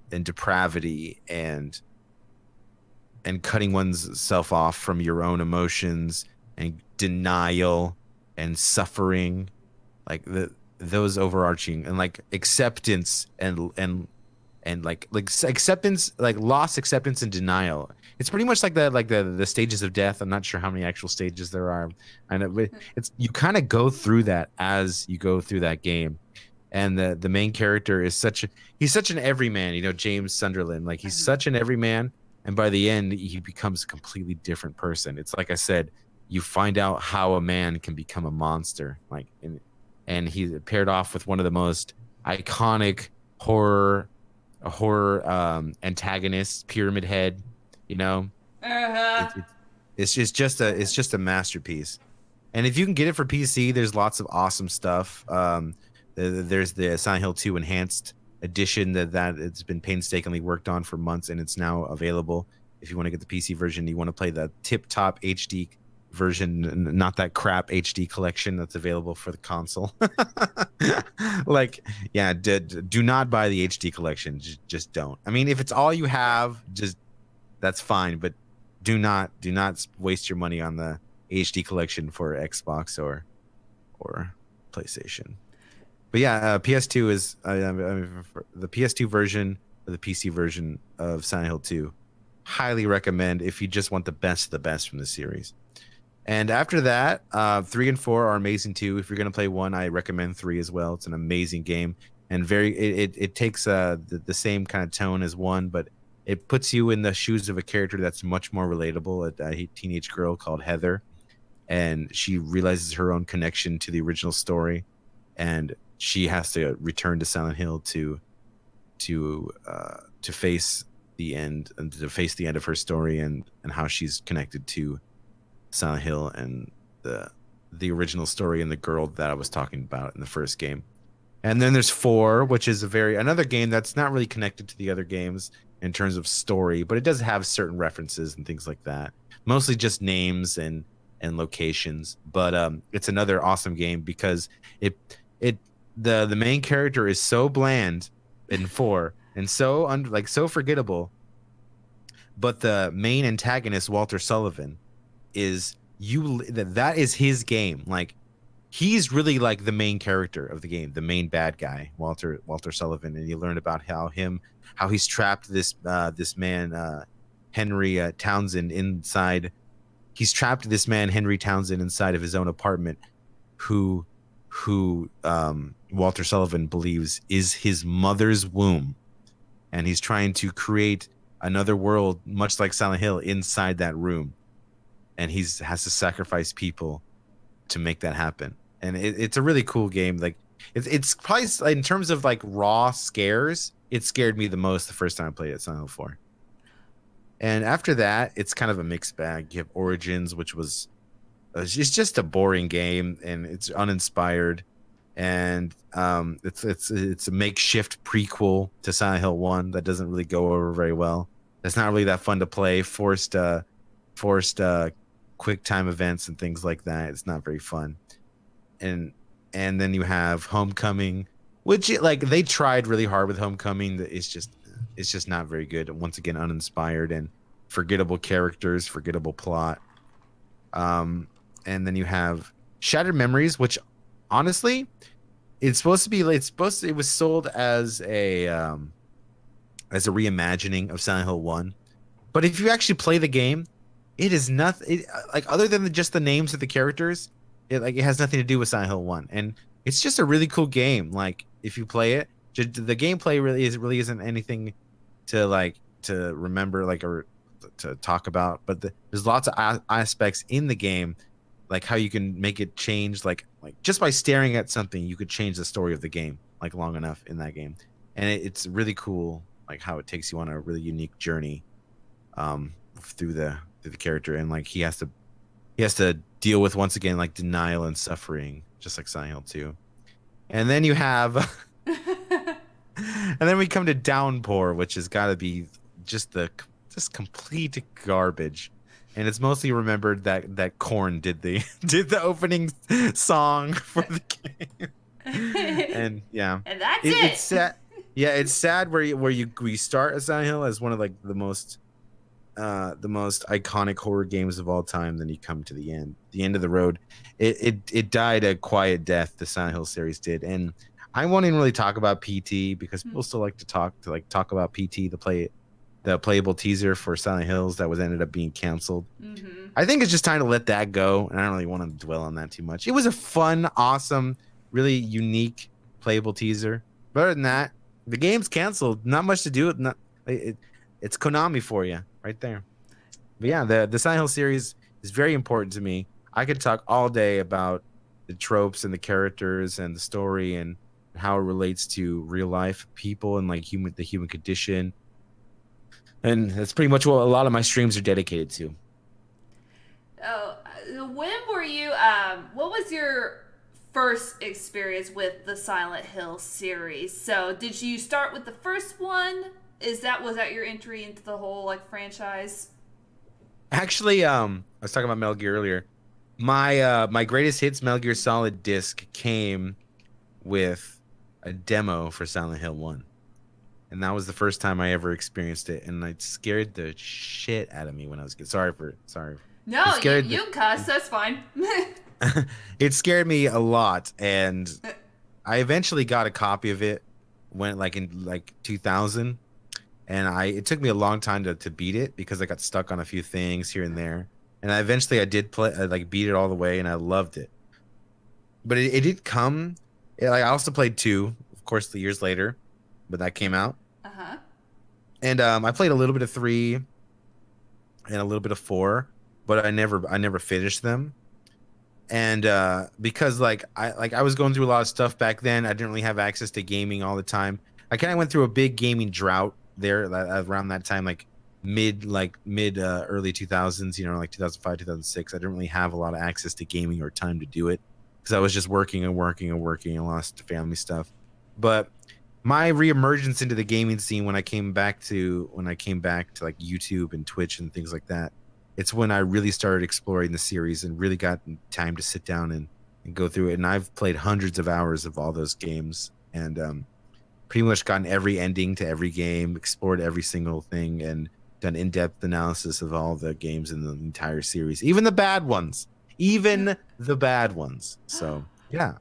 depravity and cutting oneself off from your own emotions and denial and suffering, like those overarching, and like acceptance and like acceptance, like loss, acceptance, and denial. It's pretty much like the stages of death. I'm not sure how many actual stages there are, and it's you kind of go through that as you go through that game. And the main character is he's such an everyman, you know, James Sunderland, like he's such an everyman, and by the end he becomes a completely different person. It's like I said, you find out how a man can become a monster, like and he's paired off with one of the most iconic horror antagonists, Pyramid Head, you know. It's just a masterpiece. And if you can get it for PC, there's lots of awesome stuff. There's the Silent Hill 2 Enhanced Edition that it's been painstakingly worked on for months, and it's now available. If you want to get the PC version, you want to play the tip-top HD version, not that crap HD collection that's available for the console. Like, yeah, do not buy the HD collection. Just don't. I mean, if it's all you have, just that's fine, but do not waste your money on the HD collection for Xbox or PlayStation. But yeah, PS2 is the PS2 version or the PC version of Silent Hill 2. Highly recommend if you just want the best of the best from the series. And after that, 3 and 4 are amazing too. If you're gonna play 1, I recommend 3 as well. It's an amazing game, and it takes the same kind of tone as 1, but it puts you in the shoes of a character that's much more relatable. A teenage girl called Heather, and she realizes her own connection to the original story, and she has to return to Silent Hill to face the end, and to face the end of her story, and how she's connected to Silent Hill and the original story and the girl that I was talking about in the first game. And then there's 4, which is another game that's not really connected to the other games in terms of story, but it does have certain references and things like that. Mostly just names and locations, but it's another awesome game because the main character is so bland in 4 and so so forgettable, but the main antagonist, Walter Sullivan, that is his game. Like, he's really like the main character of the game, the main bad guy, Walter Sullivan, and you learn about how he's trapped this man Henry Townsend inside. He's trapped this man Henry Townsend inside of his own apartment, who Walter Sullivan believes is his mother's womb, and he's trying to create another world much like Silent Hill inside that room, and has to sacrifice people to make that happen. And it's a really cool game. Like, it's probably, in terms of like raw scares, it scared me the most the first time I played it, Silent Hill 4. And after that, it's kind of a mixed bag. You have Origins, which was it's just a boring game, and it's uninspired, and it's a makeshift prequel to Silent Hill 1 that doesn't really go over very well. It's not really that fun to play. Forced quick time events and things like that. It's not very fun. And then you have Homecoming, which they tried really hard with Homecoming. It's just not very good. Once again, uninspired and forgettable characters, forgettable plot. And then you have Shattered Memories, which honestly, it was sold as a reimagining of Silent Hill 1. But if you actually play the game, it is nothing other than just the names of the characters. It has nothing to do with Silent Hill 1, and it's just a really cool game. Like, if you play it, the gameplay really isn't anything to remember or to talk about. But there's lots of aspects in the game, like how you can make it change, like just by staring at something, you could change the story of the game like long enough in that game, and it's really cool, like how it takes you on a really unique journey, through the character, and like he has to deal with once again like denial and suffering, just like Silent Hill 2. And then you have, and then we come to Downpour, which has got to be just complete garbage. And it's mostly remembered that Korn did the opening song for the game. And yeah, and that's it. It's sad. Yeah, it's sad where we start at Silent Hill as one of like the most iconic horror games of all time. Then you come to the end of the road. It died a quiet death. The Silent Hill series did, and I won't even really talk about PT because people still like to talk about PT, the playable teaser for Silent Hills that ended up being canceled. Mm-hmm. I think it's just time to let that go, and I don't really want to dwell on that too much. It was a fun, awesome, really unique playable teaser. But other than that, the game's canceled. Not much to do with it's Konami for you right there. But yeah, the Silent Hill series is very important to me. I could talk all day about the tropes and the characters and the story and how it relates to real life people and like the human condition. And that's pretty much what a lot of my streams are dedicated to. Oh, when were you? What was your first experience with the Silent Hill series? So, did you start with the first one? Was that your entry into the whole like franchise? Actually, I was talking about Metal Gear earlier. My greatest hits Metal Gear Solid disc came with a demo for Silent Hill 1. And that was the first time I ever experienced it, and it scared the shit out of me when I was a kid. Sorry. No, you cuss. That's fine. It scared me a lot, and I eventually got a copy of it when in 2000, and it took me a long time to beat it because I got stuck on a few things here and there. And I did play beat it all the way, and I loved it. But it did come. I also played 2, of course, the years later, but that came out. Uh-huh. And I played a little bit of 3 and a little bit of 4, but I never finished them. And because I was going through a lot of stuff back then, I didn't really have access to gaming all the time. I kind of went through a big gaming drought there around that time, mid early 2000s, like 2005, 2006. I didn't really have a lot of access to gaming or time to do it because I was just working and lost to family stuff. But my reemergence into the gaming scene when I came back to YouTube and Twitch and things like that, it's when I really started exploring the series and really got time to sit down and go through it. And I've played hundreds of hours of all those games and pretty much gotten every ending to every game, explored every single thing, and done in-depth analysis of all the games in the entire series, even the bad ones. So yeah.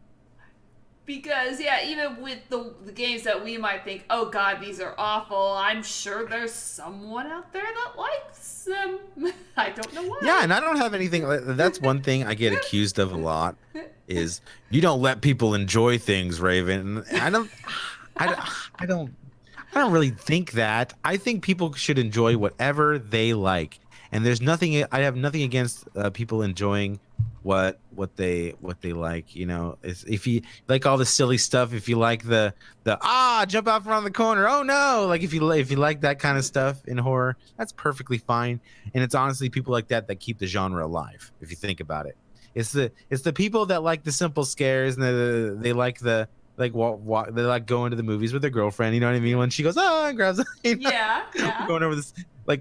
Because, yeah, even with the games that we might think, oh god, these are awful, I'm sure there's someone out there that likes them. I don't know why. Yeah, and I don't have anything. That's one thing I get accused of a lot is you don't let people enjoy things, Raven. And I don't really think that. I think people should enjoy whatever they like. And I have nothing against people enjoying what they like, if you like all the silly stuff, if you like the jump out from around the corner, oh no, if you like that kind of stuff in horror, that's perfectly fine. And it's honestly people like that keep the genre alive, if you think about it. It's the people that like the simple scares and they like the they like going to the movies with their girlfriend, you know what I mean, when she goes and grabs yeah going over this.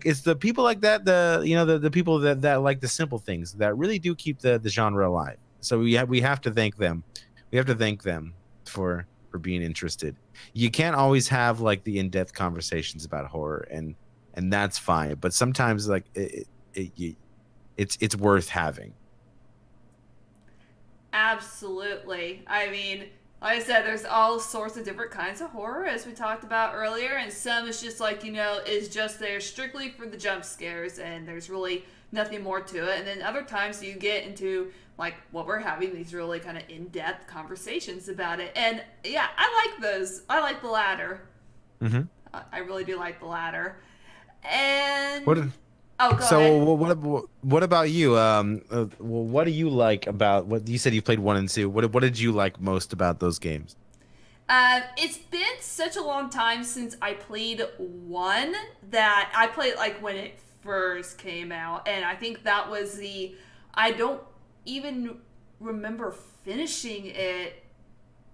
It's the people like that, the people that like the simple things that really do keep the genre alive. So we have to thank them. We have to thank them for being interested. You can't always have the in-depth conversations about horror, and that's fine. But sometimes it's worth having. Absolutely. I mean, like I said, there's all sorts of different kinds of horror, as we talked about earlier, and some is just is just there strictly for the jump scares, and there's really nothing more to it. And then other times you get into, what we're having, these really kind of in-depth conversations about it. And, yeah, I like those. I like the latter. Mm-hmm. I really do like the latter. And What? oh, go So ahead. what about you? Well, what do you like about what you said you played 1 and 2? What did you like most about those games? It's been such a long time since I played one that I played like when it first came out, and I think that was the. I don't even remember finishing it,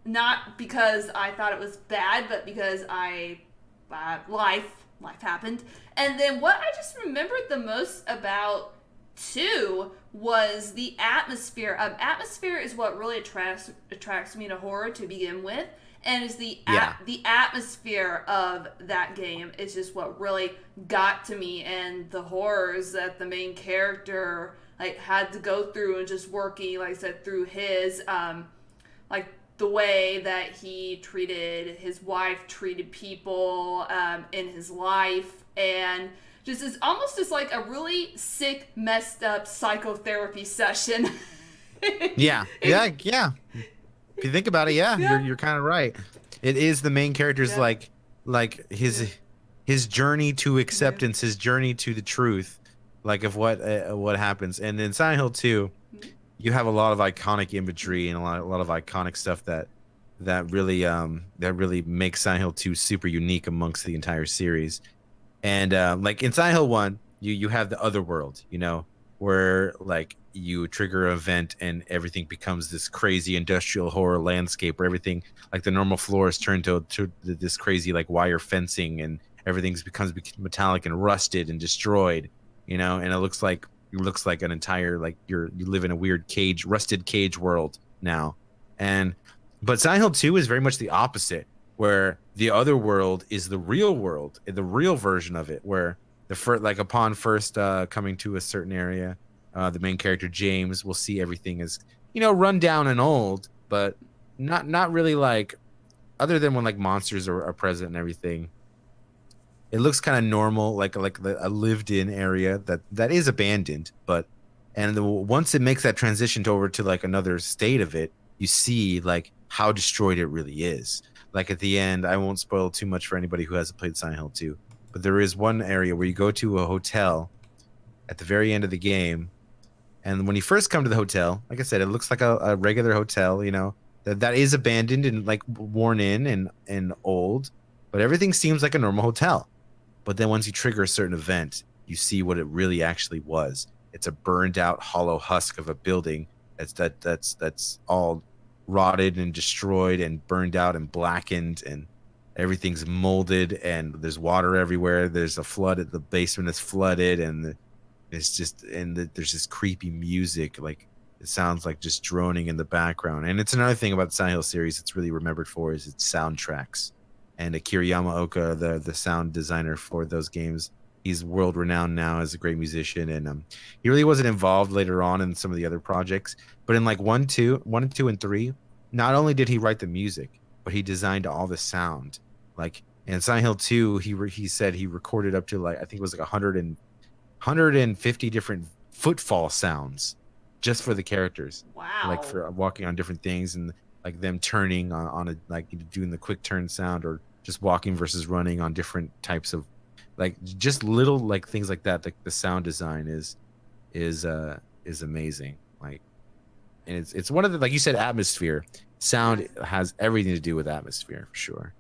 not because I thought it was bad, but because life happened. And then what I just remembered the most about two was the atmosphere. Atmosphere is what really attracts me to horror to begin with, and is Yeah. the atmosphere of that game is just what really got to me, and the horrors that the main character like had to go through, and just working, like I said, through his like the way that he treated his wife, treated people in his life, and just is almost just like a really sick, messed up psychotherapy session. Yeah. Yeah. Yeah. If you think about it, yeah, Yeah. you're kind of right. It is the main character's Yeah. like Yeah. his journey to Yeah. acceptance, his journey to the truth, like of what happens. And in Silent Hill 2, you have a lot of iconic imagery and a lot of iconic stuff that really makes Silent Hill 2 super unique amongst the entire series. And like in Silent Hill 1, you have the other world, where like you trigger an event and everything becomes this crazy industrial horror landscape where everything like the normal floor is turned to this crazy like wire fencing and everything's becomes metallic and rusted and destroyed, and it looks like an entire like you live in a weird cage, rusted cage world now. And but Silent Hill 2 is very much the opposite, where the other world is the real world, the real version of it, where the first, like upon first coming to a certain area, the main character James will see everything as run down and old, but not really like other than when like monsters are present and everything. It looks kind of normal, like a lived-in area that is abandoned, but once it makes that transition to over to like another state of it, you see like how destroyed it really is. Like at the end, I won't spoil too much for anybody who hasn't played Silent Hill 2, but there is one area where you go to a hotel at the very end of the game, and when you first come to the hotel, like I said, it looks like a regular hotel, that is abandoned and like worn in and old, but everything seems like a normal hotel. But then once you trigger a certain event, you see what it really actually was. It's a burned out hollow husk of a building that's all rotted and destroyed and burned out and blackened, and everything's molded, and there's water everywhere. There's a flood at the basement that's flooded, and there's this creepy music, like it sounds like just droning in the background. And it's another thing about the Silent Hill series it's really remembered for is its soundtracks. And Akira Yamaoka, the sound designer for those games, he's world renowned now as a great musician, and he really wasn't involved later on in some of the other projects. But in like 1, 2, and 3, not only did he write the music, but he designed all the sound. Like in Silent Hill 2, he said he recorded up to like I think it was like 150 different footfall sounds just for the characters, like Wow. for walking on different things and like them turning on a like doing the quick turn sound or just walking versus running on different types of like just little like things like that. Like the sound design is amazing. Like, and it's one of the, like you said, atmosphere. Sound has everything to do with atmosphere for sure.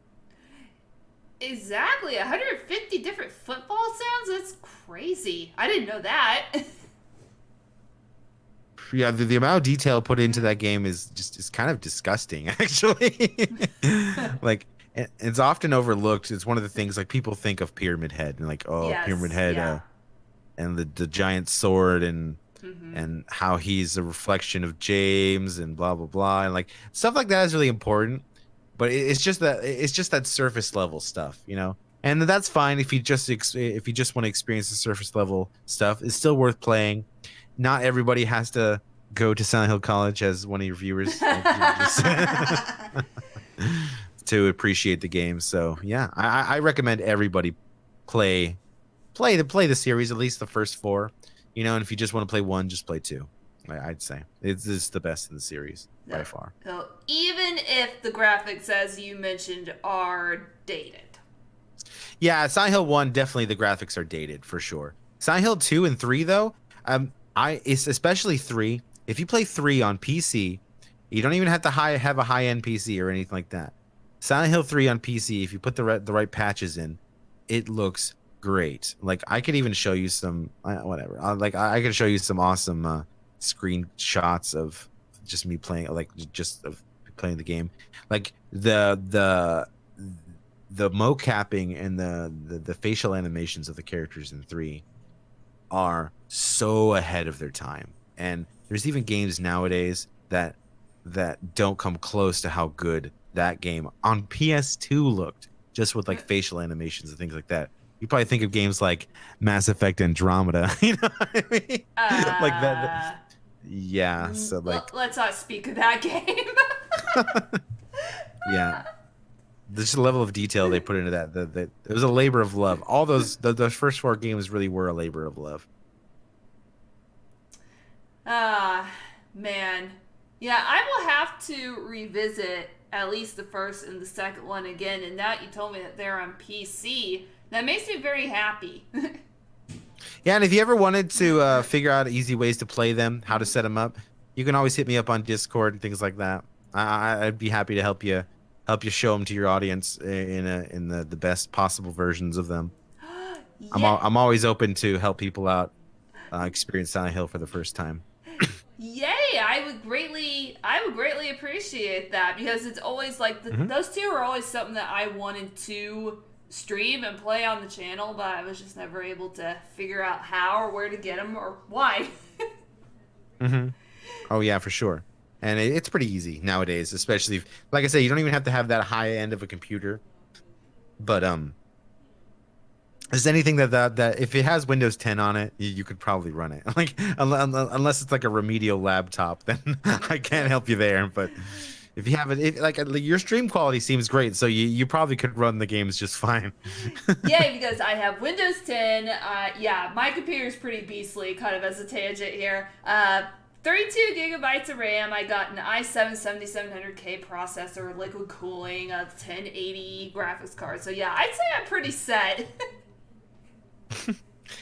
Exactly. 150 different football sounds? That's crazy. I didn't know that. Yeah, the amount of detail put into that game is kind of disgusting, actually. Like, it's often overlooked. It's one of the things like people think of Pyramid Head and like, oh, Pyramid Yes, Head, yeah. and the giant sword Mm-hmm. and how he's a reflection of James and blah blah blah, and like stuff like that is really important. But it's just that surface level stuff. And that's fine if if you just want to experience the surface level stuff. It's still worth playing. Not everybody has to go to Silent Hill College as one of your viewers, like just to appreciate the game. So yeah, I recommend everybody play play the series, at least the first four. And if you just want to play one, just play two. I'd say it's the best in the series So, by far. so even if the graphics, as you mentioned, are dated. Yeah, Silent Hill 1, definitely the graphics are dated for sure. Silent Hill 2 and 3 though, it's especially 3. If you play 3 on PC, you don't even have to have a high-end PC or anything like that. Silent Hill 3 on PC, if you put the right patches in, it looks great. Like I could even show you some whatever. I could show you some awesome screenshots of just me playing, like just of playing the game. Like the mocapping and the facial animations of the characters in 3 are so ahead of their time. And there's even games nowadays that don't come close to how good that game on PS2 looked, just with like facial animations and things like that. You probably think of games like Mass Effect Andromeda, you know what I mean? Like that. Yeah, so like let's not speak of that game. yeah. Just the level of detail they put into that. It was a labor of love. All those first 4 games really were a labor of love. Man. Yeah, I will have to revisit at least the first and the second one again, and now you told me that they're on PC. That makes me very happy. Yeah, and if you ever wanted to figure out easy ways to play them, how to set them up, you can always hit me up on Discord and things like that. I'd be happy to help you show them to your audience in the best possible versions of them. Yeah. I'm always open to help people out experience Silent Hill for the first time. Yay! I would greatly appreciate that, because it's always like those two are always something that I wanted to stream and play on the channel, but I was just never able to figure out how or where to get them or why. Oh yeah, for sure. And it's pretty easy nowadays, especially like I say, you don't even have to have that high end of a computer. But is anything that if it has Windows 10 on it, you could probably run it. Like unless it's like a remedial laptop, then I can't help you there. But if you have it, your stream quality seems great, so you probably could run the games just fine. Yeah, because I have Windows 10. Yeah, my computer is pretty beastly. Kind of as a tangent here. 32 gigabytes of RAM. I got an i7 7700K processor, liquid cooling, a 1080 graphics card. So yeah, I'd say I'm pretty set.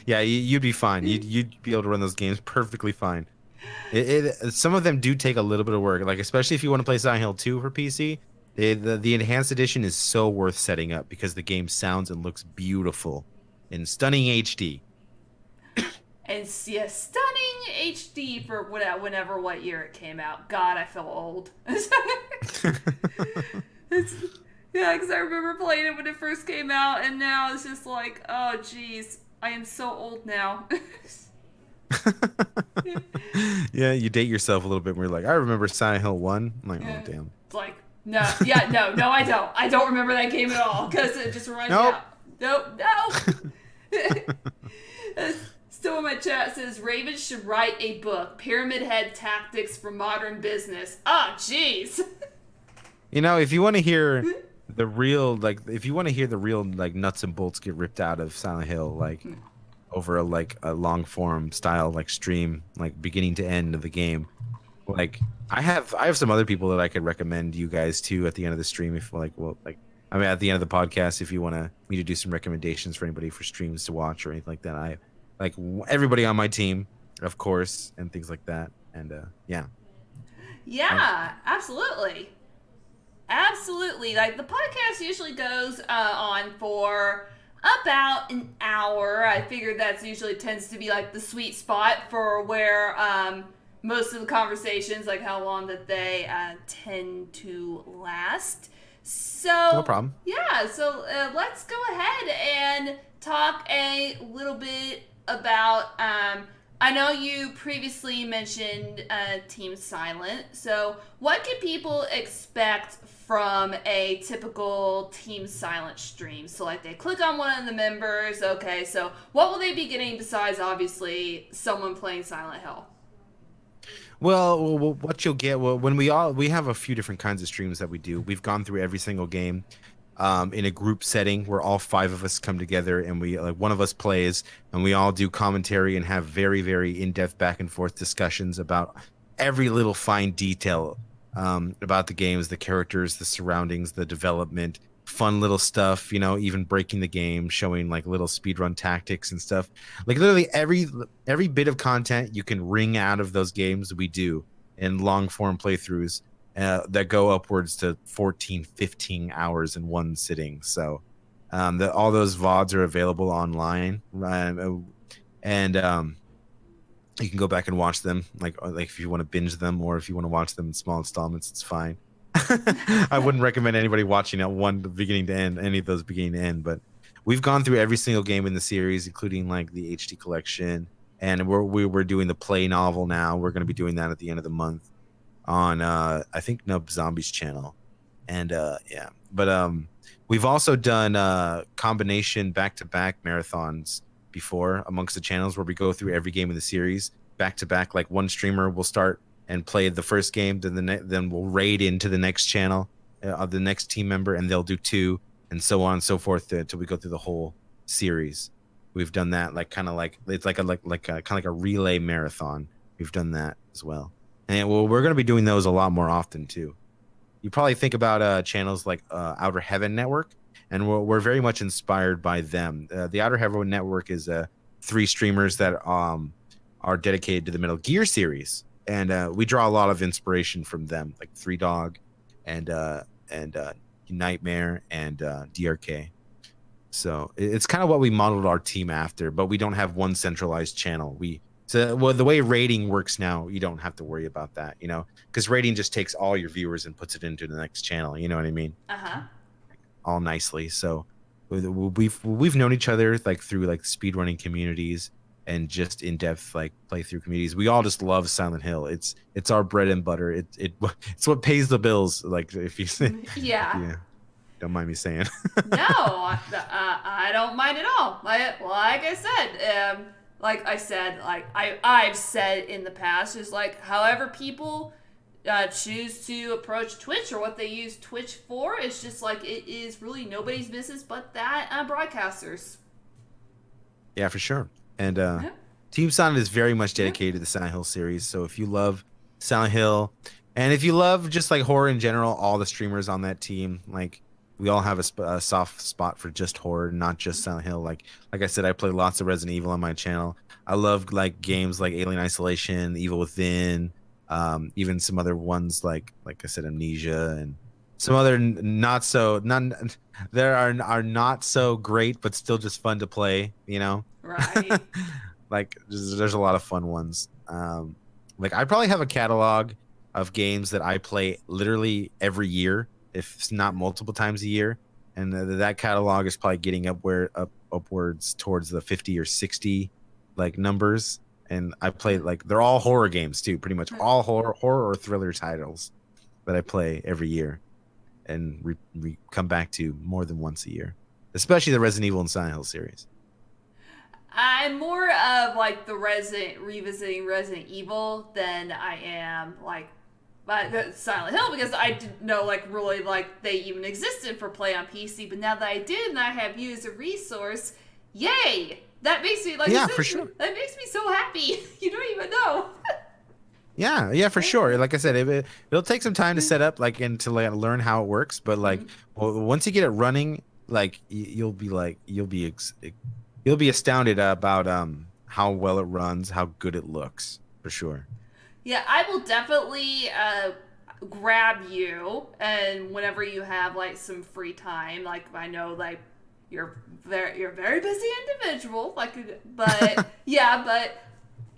Yeah, you'd be fine. You'd be able to run those games perfectly fine. Some of them do take a little bit of work, like especially if you want to play Silent Hill 2 for PC. The enhanced edition is so worth setting up because the game sounds and looks beautiful in stunning HD. And yeah, stunning HD for what year it came out. God, I feel old. Yeah, because I remember playing it when it first came out, and now it's just like, oh, geez, I am so old now. Yeah, you date yourself a little bit. Where you're like, I remember Silent Hill 1. I'm like, yeah. Oh, damn. It's like, no, I don't. I don't remember that game at all, because it just reminds me of... Nope. Still in my chat says, Raven should write a book, Pyramid Head Tactics for Modern Business. Oh, jeez. You know, if you want to hear the real, nuts and bolts get ripped out of Silent Hill, like over a long form style, like stream, like beginning to end of the game, like I have some other people that I could recommend you guys to at the end of the stream, if at the end of the podcast, if you want me to do some recommendations for anybody for streams to watch or anything like that. I like everybody on my team, of course, and things like that. And yeah. Yeah, absolutely. Absolutely. Like, the podcast usually goes on for about an hour. I figured that's usually tends to be like the sweet spot for where most of the conversations, like how long that they tend to last. So no problem. Yeah, so let's go ahead and talk a little bit about I know you previously mentioned Team Silent, so what can people expect from a typical Team Silent stream? So like they click on one of the members, okay, so what will they be getting besides obviously someone playing Silent Hill? Well, what you'll get, when we have a few different kinds of streams that we do. We've gone through every single game in a group setting where all 5 of us come together and we one of us plays and we all do commentary and have very, very in-depth back and forth discussions about every little fine detail about the games, the characters, the surroundings, the development, fun little stuff, even breaking the game, showing like little speedrun tactics and stuff. Like literally every bit of content you can wring out of those games we do in long form playthroughs that go upwards to 14, 15 hours in one sitting. So all those VODs are available online, and you can go back and watch them, like if you want to binge them, or if you want to watch them in small installments, it's fine. I wouldn't recommend anybody watching at one beginning to end, any of those beginning to end, but we've gone through every single game in the series, including like the HD collection, and we're doing the play novel now. We're going to be doing that at the end of the month on I think Nub Zombies channel, and yeah, but we've also done combination back-to-back marathons before amongst the channels, where we go through every game in the series back to back. Like one streamer will start and play the first game, then we'll raid into the next channel of the next team member, and they'll do two, and so on and so forth until we go through the whole series. We've done that, like kind of like it's like a relay marathon. We've done that as well, and we're going to be doing those a lot more often too. You probably think about channels like Outer Heaven Network, and we're very much inspired by them. The Outer Heaven Network is 3 streamers that are dedicated to the Metal Gear series, and we draw a lot of inspiration from them, like Three Dog, and Nightmare, and DRK. So it's kind of what we modeled our team after, but we don't have one centralized channel. The way rating works now, you don't have to worry about that, because rating just takes all your viewers and puts it into the next channel. You know what I mean? All nicely. So we've known each other like through like speedrunning communities and just in-depth like playthrough communities. We all just love Silent Hill. It's our bread and butter. It's what pays the bills. Like if you say, yeah, don't mind me saying. No, I don't mind at all. Like I said, I've said in the past, is like however people choose to approach Twitch or what they use Twitch for, it's just like it is really nobody's business but that broadcasters. Yeah, for sure. And Team Silent is very much dedicated to the Silent Hill series. So if you love Silent Hill, and if you love just like horror in general, all the streamers on that team, like we all have a soft spot for just horror, not just Silent Hill. Like I said, I play lots of Resident Evil on my channel. I love like games like Alien Isolation, Evil Within, even some other ones like I said, Amnesia, and some other not so great but still just fun to play. Right. Like there's a lot of fun ones. Like I probably have a catalog of games that I play literally every year, if it's not multiple times a year, and that catalog is probably getting upwards towards the 50 or 60 like numbers. And I play like they're all horror games too, pretty much all horror or thriller titles that I play every year, and we come back to more than once a year, especially the Resident Evil and Silent Hill series. I'm more of like the revisiting Resident Evil than I am like Silent Hill, because I didn't know like really like they even existed for play on PC. But now that I did, and I have you as a resource, yay! That makes me like for sure. That makes me so happy. You don't even know. Yeah, for sure. Like I said, it'll take some time to set up, like, and to learn how it works. But like, once you get it running, like you'll be astounded about how well it runs, how good it looks, for sure. Yeah, I will definitely grab you, and whenever you have like some free time, like I know like you're a very busy individual, like, but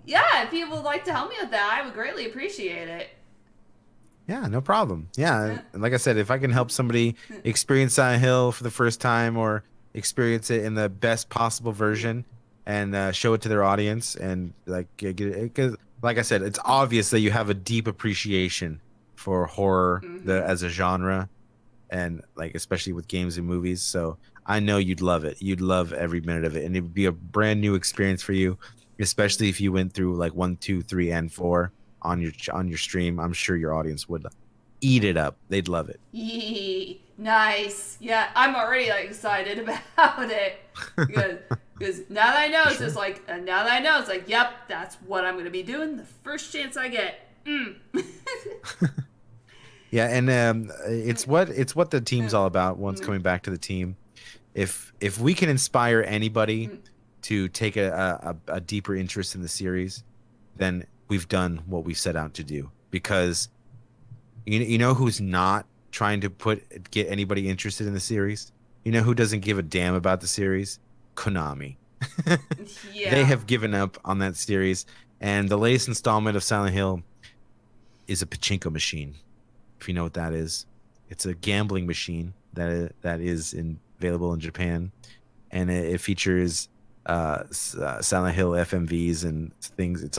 if you would like to help me with that, I would greatly appreciate it. Yeah, no problem. Yeah, like I said, if I can help somebody experience Silent Hill for the first time, or experience it in the best possible version, and show it to their audience, and like get it, because like I said, it's obvious that you have a deep appreciation for horror as a genre, and like especially with games and movies. So I know you'd love it. You'd love every minute of it, and it would be a brand new experience for you, especially if you went through like 1, 2, 3, and 4 on your stream. I'm sure your audience would eat it up. They'd love it. Yee, nice. Yeah, I'm already like excited about it because now that I know, it's just like it's like, yep, that's what I'm gonna be doing the first chance I get. Yeah, and it's what the team's all about. Once coming back to the team, if we can inspire anybody to take a deeper interest in the series, then we've done what we set out to do. Because you know who's not trying to get anybody interested in the series? You know who doesn't give a damn about the series? Konami. They Yeah. have given up on that series, and the latest installment of Silent Hill is a pachinko machine. If you know what that is, it's a gambling machine that is available in Japan, and it features Silent Hill FMVs and things. It's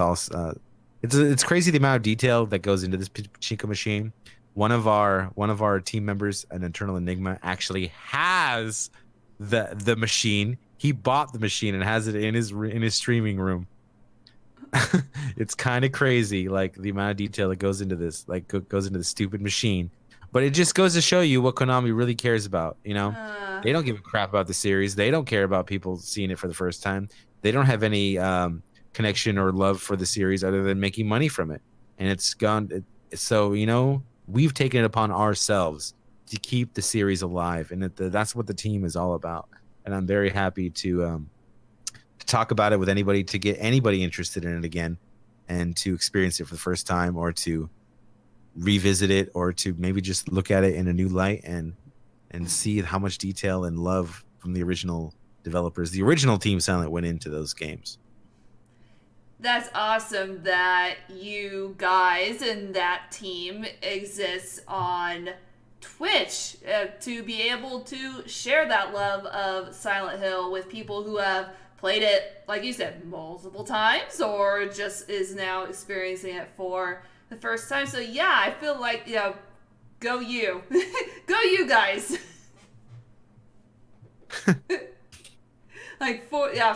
crazy the amount of detail that goes into this pachinko machine. One of our team members, an Eternal Enigma, actually has the machine. He bought the machine and has it in his streaming room. It's kind of crazy, like the amount of detail that goes into this, like goes into the stupid machine. But it just goes to show you what Konami really cares about. They don't give a crap about the series. They don't care about people seeing it for the first time. They don't have any connection or love for the series other than making money from it. And it's gone. So we've taken it upon ourselves to keep the series alive, and that's what the team is all about. And I'm very happy to talk about it with anybody, to get anybody interested in it again, and to experience it for the first time, or to revisit it, or to maybe just look at it in a new light and see how much detail and love from the original developers, the original Team Silent, went into those games. That's awesome that you guys and that team exists on Twitch to be able to share that love of Silent Hill with people who have played it, like you said, multiple times, or just is now experiencing it for the first time. So yeah, I feel like, go you. Go you guys.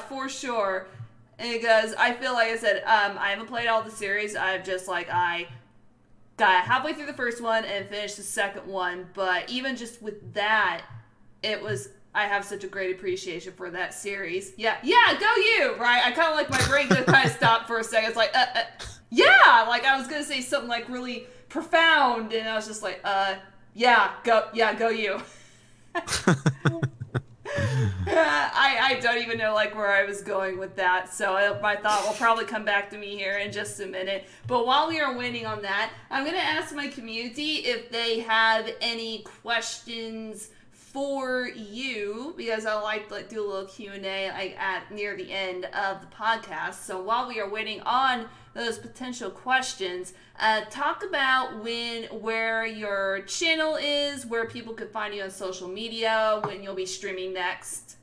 For sure. Because I feel like I said, I haven't played all the series. I've just I got halfway through the first one and finished the second one. But even just with that, I have such a great appreciation for that series. Yeah, go you, right? I kind of my brain just kind of stopped for a second. It's yeah, I was going to say something really profound, and I was just go you. I don't even know where I was going with that, so my thought will probably come back to me here in just a minute. But while we are waiting on that, I'm going to ask my community if they have any questions for you, because I like to do a little Q&A at near the end of the podcast. So while we are waiting on those potential questions, talk about where your channel is, where people could find you on social media, when you'll be streaming next.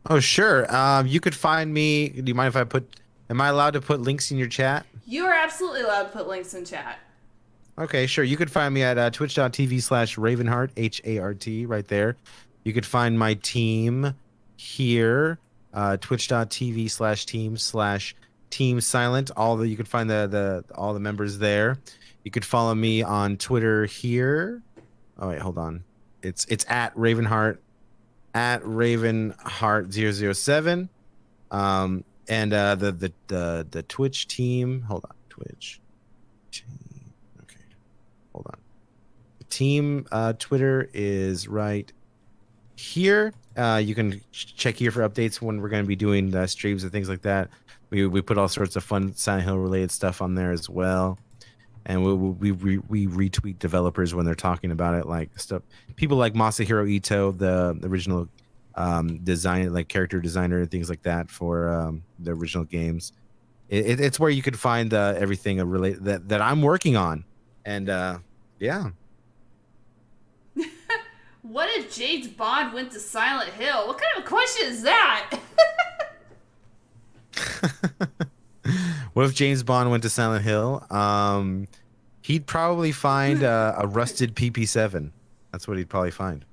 Oh, sure. You could find me. Do you mind if am I allowed to put links in your chat? You are absolutely allowed to put links in chat. Okay, sure. You could find me at twitch.tv/Ravenhart, HART, right there. You could find my team here, twitch.tv/team/Team Silent. You could find all the members there. You could follow me on Twitter here. Oh wait, hold on. It's at Ravenhart, at Ravenhart007. And the Twitch team. Hold on, Twitch. Hold on. The team Twitter is right here. You can check here for updates when we're going to be doing streams and things like that. We put all sorts of fun Silent Hill related stuff on there as well, and we retweet developers when they're talking about it, stuff. People like Masahiro Ito, the original character designer and things like that for the original games. It's where you could find everything related that I'm working on. And yeah. What if James Bond went to Silent Hill? What kind of a question is that? What if James Bond went to Silent Hill? He'd probably find a rusted PP7. That's what he'd probably find.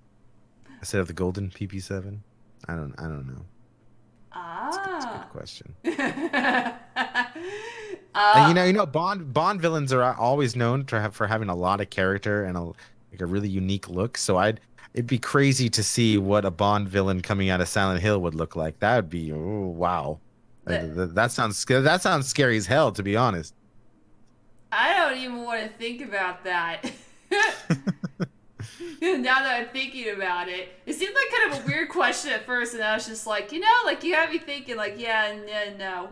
Instead of the golden PP7. I don't know. That's a good question. Bond villains are always known for having a lot of character and a really unique look. So it'd be crazy to see what a Bond villain coming out of Silent Hill would look like. That would be wow. That sounds scary as hell, to be honest. I don't even want to think about that. Now that I'm thinking about it, it seemed like kind of a weird question at first, and I was just like, like you have me thinking, like, yeah, no.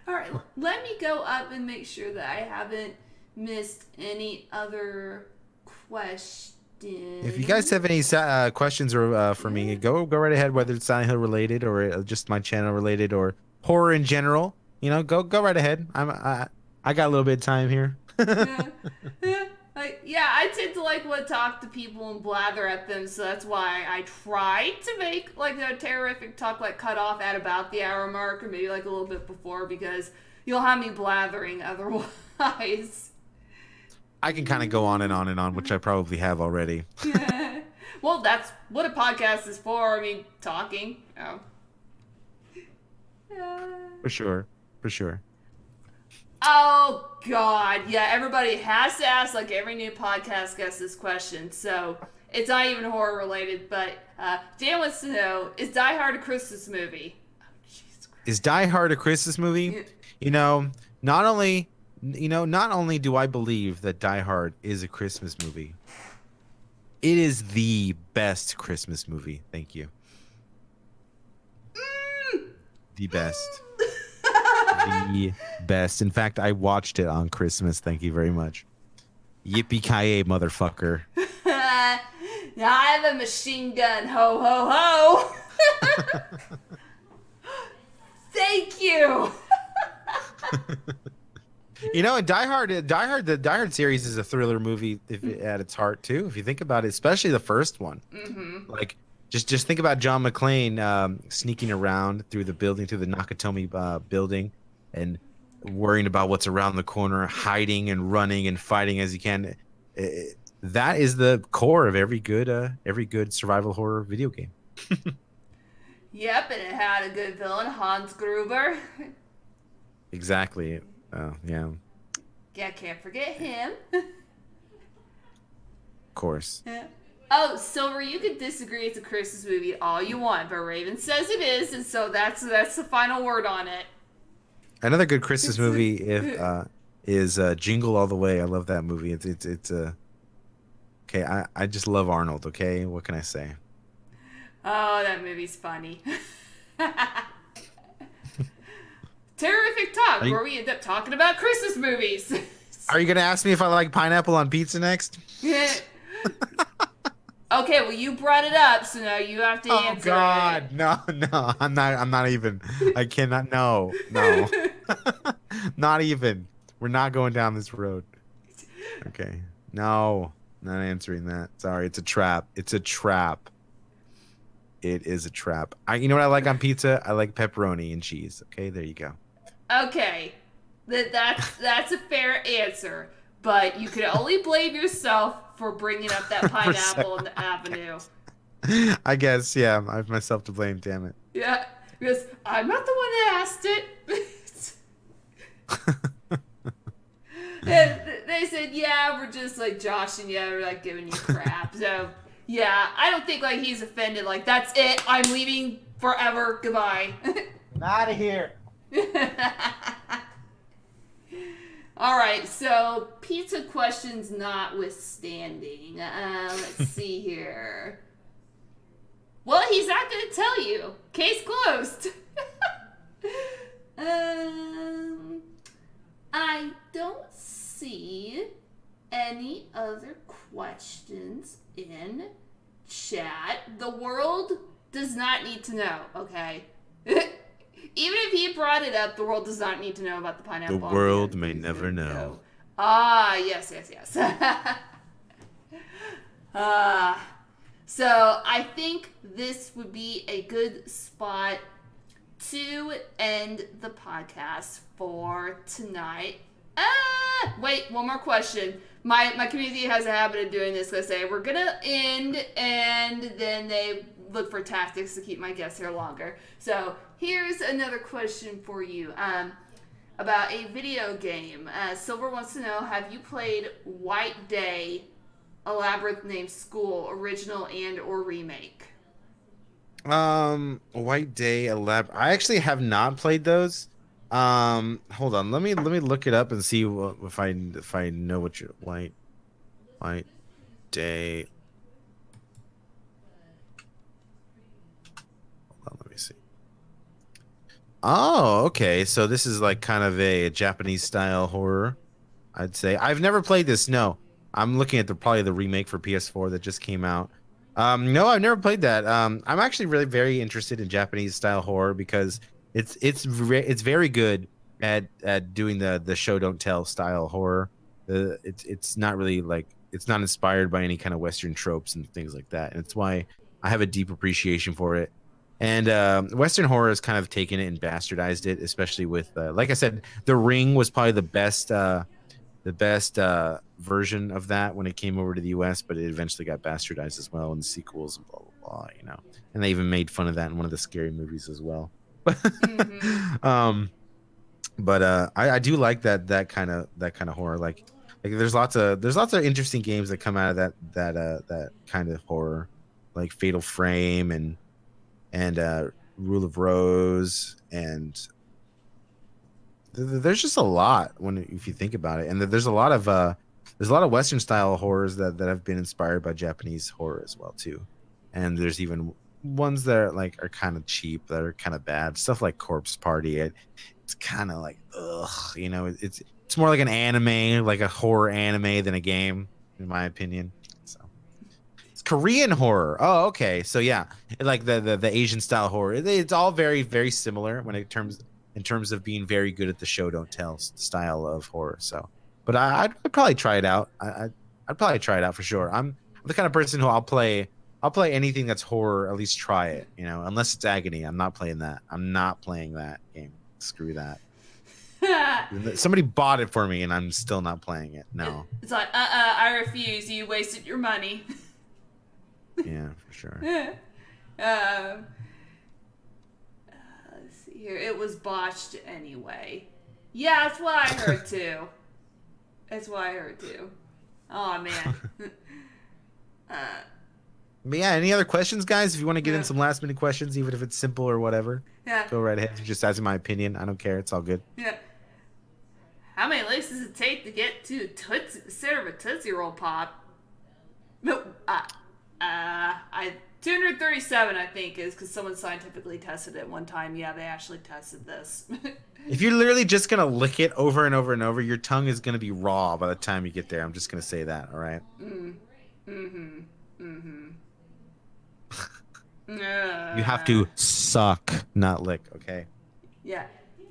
All right, let me go up and make sure that I haven't missed any other questions. If you guys have any questions or for me, go right ahead. Whether it's Silent Hill related or just my channel related or horror in general, go right ahead. I got a little bit of time here. I tend to talk to people and blather at them, so that's why I try to make a Terrorific talk cut off at about the hour mark or maybe a little bit before, because you'll have me blathering otherwise. I can kind of go on and on and on, which I probably have already. Well, that's what a podcast is for. I mean, talking. Oh. For sure. Oh, God. Yeah, everybody has to ask, every new podcast gets this question. So, it's not even horror related, but Dan wants to know, is Die Hard a Christmas movie? Oh, Jesus Christ. Is Die Hard a Christmas movie? Not only do I believe that Die Hard is a Christmas movie, it is the best Christmas movie. Thank you. The best. The best. In fact, I watched it on Christmas. Thank you very much. Yippee-ki-yay, motherfucker. I have a machine gun. Ho, ho, ho. Thank you. And Die Hard, the Die Hard series is a thriller movie at its heart too. If you think about it, especially the first one. Mm-hmm. Just think about John McClane sneaking around through the building, through the Nakatomi building, and worrying about what's around the corner, hiding and running and fighting as he can. That is the core of every good survival horror video game. Yep, and it had a good villain, Hans Gruber. Exactly. Oh, yeah. Yeah, can't forget him. Of course. Yeah. Oh, Silver, you can disagree it's a Christmas movie all you want, but Raven says it is, and so that's the final word on it. Another good Christmas movie is Jingle All the Way. I love that movie. It's okay. I just love Arnold. Okay, what can I say? Oh, that movie's funny. Terrific talk, where we end up talking about Christmas movies. Are you gonna ask me if I like pineapple on pizza next? Yeah. Okay, well you brought it up, so now you have to answer. Oh God, it. No, I'm not even. I cannot. No, not even. We're not going down this road. Okay, no, not answering that. Sorry, it's a trap. It's a trap. It is a trap. You know what I like on pizza? I like pepperoni and cheese. Okay, there you go. Okay, that's a fair answer, but you can only blame yourself for bringing up that pineapple in the avenue. I guess, yeah, I have myself to blame. Damn it. Yeah, because I'm not the one that asked it. And they said, yeah, we're just joshing you, we're giving you crap. So yeah, I don't think he's offended. That's it. I'm leaving forever. Goodbye. I'm out of here. All right, so pizza questions notwithstanding. Let's see here. Well, he's not going to tell you. Case closed. I don't see any other questions in chat. The world does not need to know, okay? Even if he brought it up, the world does not need to know about the pineapple. The world may never know. Ah, yes. So I think this would be a good spot to end the podcast for tonight. Wait, one more question. My community has a habit of doing this. They say, we're going to end, and then they look for tactics to keep my guests here longer. So here's another question for you about a video game. Silver wants to know, have you played White Day, A Labyrinth Named School, original and or remake? White Day, I actually have not played those. Hold on. Let me look it up and see if I know what you white day. Hold on, let me see. Oh, okay. So this is like kind of a Japanese style horror, I'd say. I've never played this. No, I'm looking at probably the remake for PS4 that just came out. No, I've never played that. I'm actually really very interested in Japanese style horror because it's very good at doing the show don't tell style horror. It's not really like it's not inspired by any kind of Western tropes and things like that, and it's why I have a deep appreciation for it. And Western horror has kind of taken it and bastardized it, especially with, like I said, The Ring was probably the best version of that when it came over to the U.S., but it eventually got bastardized as well in the sequels and blah blah blah. And they even made fun of that in one of the scary movies as well. Mm-hmm. I do like that kind of horror. Like there's lots of interesting games that come out of that kind of horror, like Fatal Frame and Rule of Rose, and there's just a lot if you think about it, and there's a lot of Western style horrors that have been inspired by Japanese horror as well too, and there's even ones that are kind of cheap, that are kind of bad stuff like Corpse Party. It's kind of like ugh, it's more like an anime, like a horror anime than a game, in my opinion. So it's Korean horror. Oh, okay. So yeah, like the Asian style horror. It's all very very similar in terms of being very good at the show don't tell style of horror. So, but I'd probably try it out. I'd probably try it out for sure. I'm the kind of person who I'll play anything that's horror. At least try it. Unless it's agony. I'm not playing that. I'm not playing that game. Screw that. Somebody bought it for me and I'm still not playing it. No. It's like, I refuse. You wasted your money. Yeah, for sure. Let's see here. It was botched anyway. Yeah, that's what I heard too. That's what I heard too. Oh man. But yeah, any other questions, guys? If you want to get in some last minute questions, even if it's simple or whatever, go right ahead. If you're just asking my opinion, I don't care. It's all good. Yeah. How many licks does it take to get to center of a Tootsie Roll Pop? No, 237, I think, is because someone scientifically tested it one time. Yeah, they actually tested this. If you're literally just gonna lick it over and over and over, your tongue is gonna be raw by the time you get there. I'm just gonna say that. All right. You have to suck, not lick. Okay. Yeah.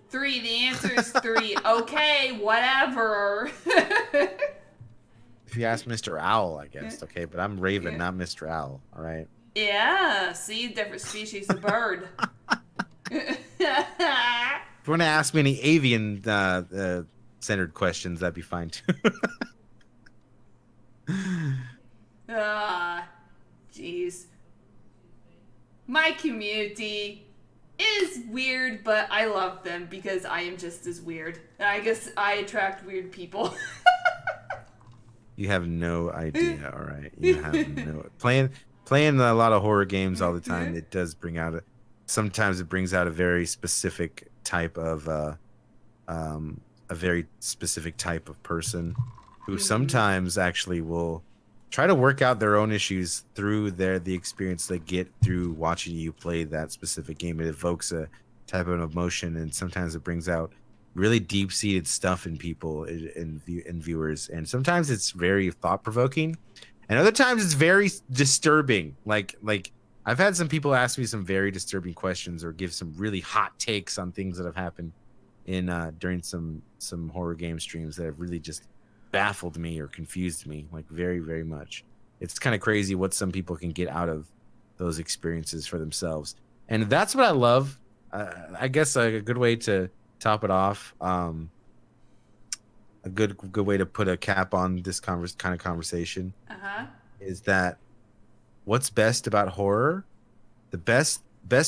3. The answer is 3. Okay, whatever. If you ask Mr. Owl, I guess. Okay, but I'm Raven, not Mr. Owl. All right. Yeah. See, different species of bird. If you want to ask me any avian centered questions, that'd be fine too. Jeez. My community is weird, but I love them because I am just as weird. I guess I attract weird people. You have no idea, all right? You have no playing a lot of horror games all the time. It does sometimes it brings out a very specific type of person who sometimes actually will try to work out their own issues through the experience they get through watching you play that specific game. It evokes a type of emotion, and sometimes it brings out really deep-seated stuff in people and viewers. And sometimes it's very thought-provoking, and other times it's very disturbing. Like I've had some people ask me some very disturbing questions or give some really hot takes on things that have happened during some horror game streams that have really just baffled me or confused me, like very very much. It's kind of crazy what some people can get out of those experiences for themselves, and that's what I love. I guess a good way to top it off, a good way to put a cap on this kind of conversation is that what's best about horror, the best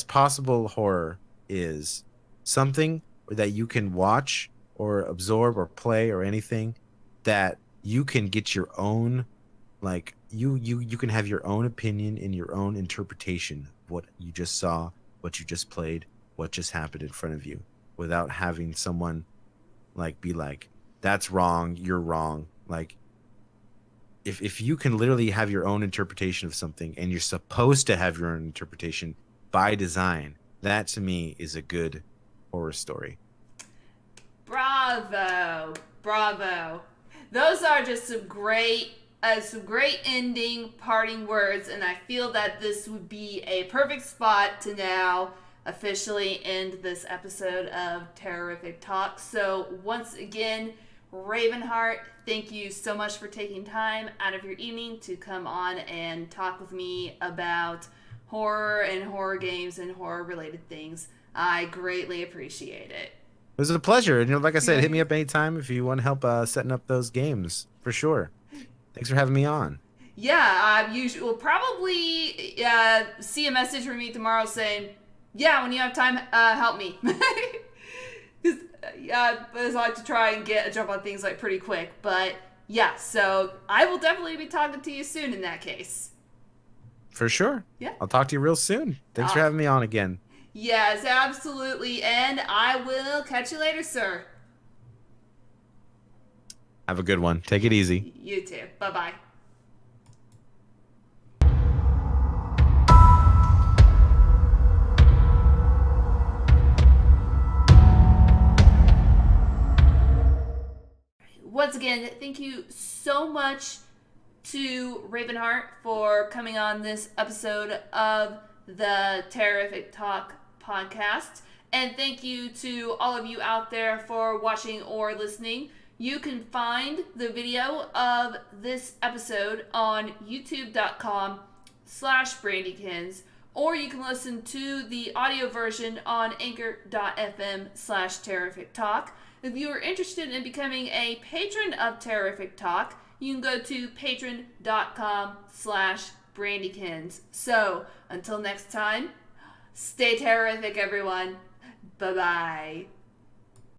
possible horror is something that you can watch or absorb or play or anything that you can get your own, like you can have your own opinion and your own interpretation of what you just saw, what you just played, what just happened in front of you. without having someone like be like, that's wrong, you're wrong. Like if you can literally have your own interpretation of something, and you're supposed to have your own interpretation by design, that to me is a good horror story. Bravo. Bravo. Those are just some great ending parting words, and I feel that this would be a perfect spot to now officially end this episode of Terrorific Talk. So once again, Ravenhart, thank you so much for taking time out of your evening to come on and talk with me about horror and horror games and horror related things. I greatly appreciate it. It was a pleasure. And like I said, hit me up anytime if you want to help setting up those games, for sure. Thanks for having me on. Yeah, you will probably see a message from me tomorrow saying, yeah, when you have time, help me. Because I like to try and get a jump on things like pretty quick. But yeah, so I will definitely be talking to you soon in that case. For sure. Yeah. I'll talk to you real soon. Thanks for having me on again. Yes, absolutely. And I will catch you later, sir. Have a good one. Take it easy. You too. Bye-bye. Once again, thank you so much to Ravenhart for coming on this episode of the Terrorific Talk podcast. And thank you to all of you out there for watching or listening. You can find the video of this episode on youtube.com/Brandykins, or you can listen to the audio version on anchor.fm/Terrorific Talk. If you are interested in becoming a patron of Terrorific Talk, you can go to patreon.com/Brandykins. So, until next time, stay terrific, everyone. Bye-bye.